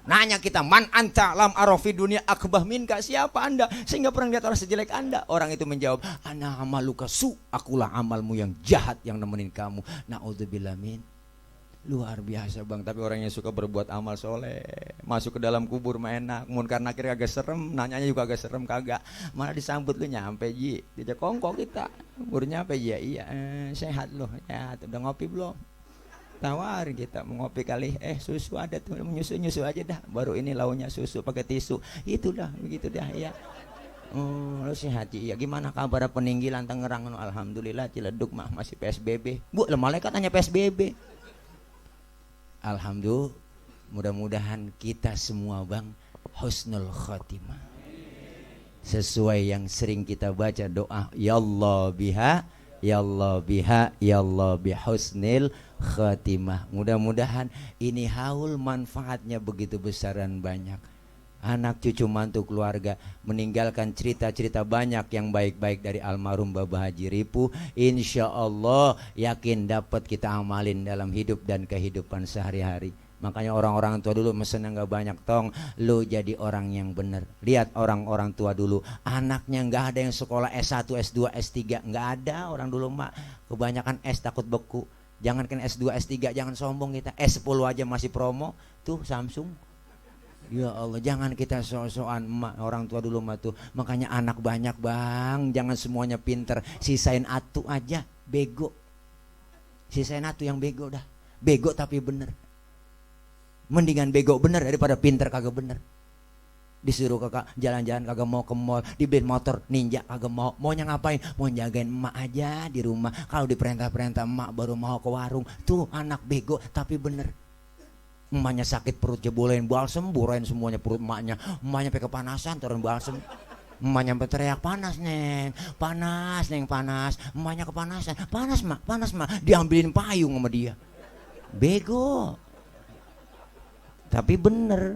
Nanya kita, man anta lam arafi dunia akbah minka, siapa anda sehingga pernah lihat orang sejelek anda? Orang itu menjawab, ana amaluka su, akulah amalmu yang jahat yang nemenin kamu. Naudzubillah min. Luar biasa bang. Tapi orang yang suka berbuat amal soleh, masuk ke dalam kubur mah enak, munkar nakir agak serem, nanyanya juga agak serem kagak, malah disambut lu nyampe ji, dijak kongko kita, baru nyampe ya iya sehat loh ya, udah ngopi belum? Tawarin kita mau ngopi kali, susu ada tuh, nyusu aja dah, baru ini launya susu pakai tisu, itulah begitu dah ya. Lu sehat ya, gimana kabar peninggalan Tangerang? Alhamdulillah Ciledug mah masih PSBB. Bu, malaikat hanya PSBB. Alhamdulillah, mudah-mudahan kita semua bang husnul khotimah, sesuai yang sering kita baca doa, ya Allah biha, ya Allah biha, ya Allah bihusnil khatimah. Mudah-mudahan ini haul manfaatnya begitu besar dan banyak. Anak cucu mantu keluarga meninggalkan cerita-cerita banyak yang baik-baik dari almarhum Bapak Haji Ripu. Insya Allah yakin dapat kita amalin dalam hidup dan kehidupan sehari-hari. Makanya orang-orang tua dulu mesennya nggak banyak, tong lu jadi orang yang bener. Lihat orang-orang tua dulu, anaknya nggak ada yang sekolah S1, S2, S3, nggak ada. Orang dulu mak kebanyakan S takut beku. Jangankan S2, S3, jangan sombong kita. S10 aja masih promo tuh Samsung. Ya Allah, jangan kita so-soan emak, orang tua dulu mah tuh. Makanya anak banyak bang, jangan semuanya pinter, sisain atu aja bego. Sisain atu yang bego dah. Bego tapi bener. Mendingan bego bener daripada pinter kagak bener. Disuruh kakak jalan-jalan kagak mau ke mall, dibeliin motor ninja kagak mau. Maunya ngapain? Mau jagain emak aja di rumah. Kalau diperintah-perintah emak baru mau ke warung. Tuh anak bego tapi bener. Emaknya sakit perut jebolein balsem, burain semuanya perut emaknya. Emaknya pakai kepanasan turun balsem. Emaknya sampai teriak, panas neng, panas. Emaknya kepanasan, panas mak. Diambilin payung sama dia. Bego. Tapi bener.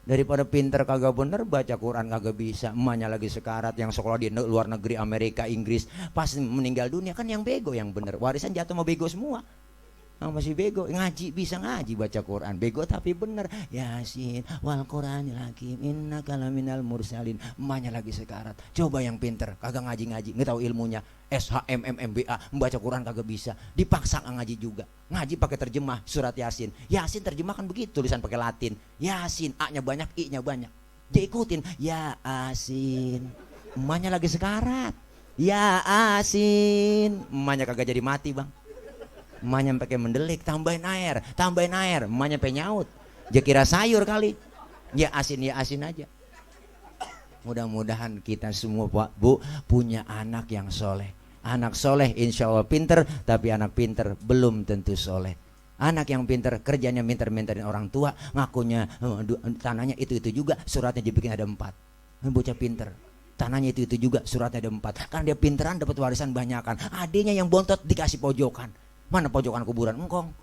Daripada pinter kagak bener, baca Quran kagak bisa. Emaknya lagi sekarat, yang sekolah di luar negeri, Amerika, Inggris, pas meninggal dunia kan yang bego yang bener. Warisan jatuh sama bego semua. masih bego, ngaji bisa ngaji baca Quran, bego tapi bener. Yasin wal Quranil hakim innaka laminal mursalin. Emaknya lagi sekarat. Coba yang pinter kagak ngaji-ngaji, nggak tahu ilmunya, SHMMMBA, membaca Quran kagak bisa, dipaksa ngaji juga. Ngaji pakai terjemah surat Yasin. Yasin terjemah kan begitu, tulisan pakai Latin. Yasin, A-nya banyak, I-nya banyak. Dia ikutin, ya Asin. Emaknya lagi sekarat. Ya Asin. Emaknya kagak jadi mati, Bang. Emaknya pakai mendelik, tambahin air. Emaknya pengen nyaut. Dia kira sayur kali. Ya Asin aja. Mudah-mudahan kita semua Pak Bu punya anak yang soleh. Anak soleh insya Allah pinter, tapi anak pinter belum tentu soleh. Anak yang pinter kerjanya minter-minterin orang tua, ngakunya tanahnya itu juga, suratnya dibikin ada 4. Bocah pinter, tanahnya itu juga, suratnya ada 4. Karena dia pinteran dapat warisan banyakan. Adiknya yang bontot dikasih pojokan. Mana pojokan kuburan? Engkong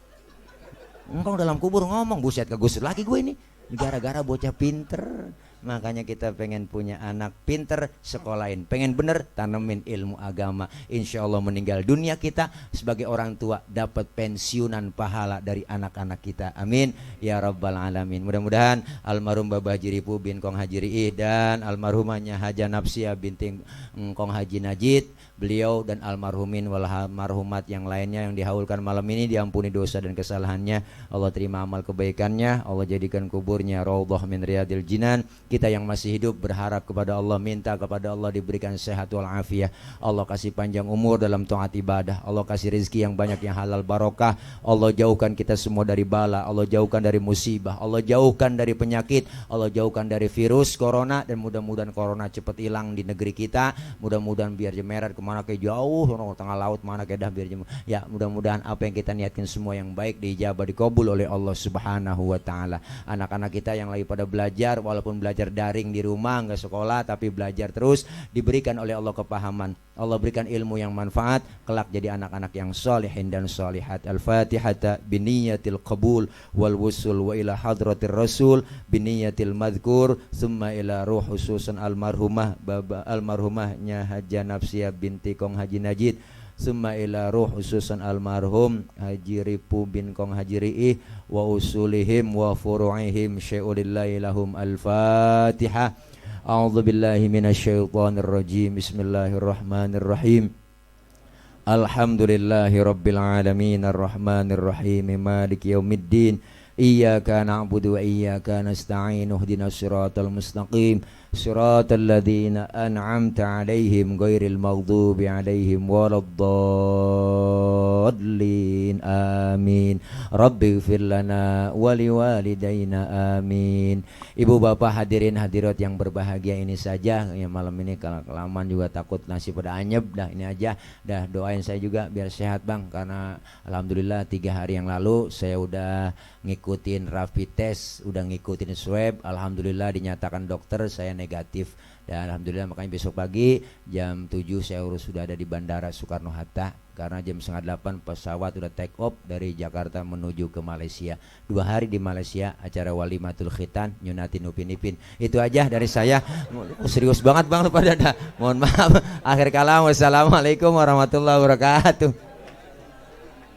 dalam kubur ngomong, buset kegusur lagi gue ini. Gara-gara bocah pinter. Makanya kita pengen punya anak pinter, sekolahin. Pengen bener, tanemin ilmu agama. Insya Allah meninggal dunia kita sebagai orang tua dapat pensiunan pahala dari anak-anak kita. Amin ya rabbal alamin. Mudah-mudahan almarhum Babah Haji Ripu bin Kong Haji Riih dan almarhumahnya Haja Nafsia binti Kong Haji Najid, beliau dan almarhumin wal marhumat yang lainnya yang dihaulkan malam ini diampuni dosa dan kesalahannya. Allah terima amal kebaikannya. Allah jadikan kuburnya raudhah min riyadil jinan. Kita yang masih hidup berharap kepada Allah, minta kepada Allah diberikan sehat wal afiah. Allah kasih panjang umur dalam taat ibadah. Allah kasih rezeki yang banyak yang halal barokah. Allah jauhkan kita semua dari bala. Allah jauhkan dari musibah. Allah jauhkan dari penyakit. Allah jauhkan dari virus corona. Dan mudah-mudahan corona cepat hilang di negeri kita. Mudah-mudahan biar jemerat kemana ke jauh, tengah laut mana ke dah biar ya mudah-mudahan apa yang kita niatkan semua yang baik diijabah dikabul oleh Allah Subhanahu wa taala. Anak-anak kita yang lagi pada belajar, walaupun belajar daring di rumah nggak sekolah tapi belajar terus, diberikan oleh Allah kepahaman. Allah berikan ilmu yang manfaat, kelak jadi anak-anak yang solihin dan solihat. Al-Fatihata biniyatil qabul wal wusul wa ila hadratir rasul biniyatil madhkur summa ila ruh khususan almarhumahnya Haja Nafsia binti Kong Haji Najid, summa ila ruh khususan almarhum Haji Ripu bin Kong Haji Riih wa usulihim wa furu'ihim syai'ulillahi lahum. Al-Fatihah. A'udzu billahi minasyaitonir rajim. Bismillahirrahmanirrahim. Alhamdulillahi rabbil alamin arrahmanir rahim maliki yaumiddin. Iyyaka na'budu wa iyyaka nasta'in. Ihdinas siratal mustaqim. Siratal ladzina an'amta 'alaihim ghairil maghdubi 'alaihim waladdallin. Amin. Rabbighfir lana wa liwalidayna. Amin. Ibu bapak hadirin hadirat yang berbahagia, ini saja ya malam ini. Kalau kelamaan juga takut nasi pada anyep. Dah ini aja. Dah doain saya juga biar sehat Bang, karena alhamdulillah 3 hari yang lalu saya udah ngikutin rapid test, udah ngikutin swab, alhamdulillah dinyatakan dokter saya negatif. Dan alhamdulillah makanya besok pagi jam 7 saya sudah ada di Bandara Soekarno Hatta, karena jam 7:30 pesawat udah take off dari Jakarta menuju ke Malaysia. 2 hari di Malaysia, acara walimatul khitan nyunatin Upin Ipin. Itu aja dari saya. Serius banget Bang pada dah. Mohon maaf. Akhir kalam, wassalamualaikum warahmatullahi wabarakatuh.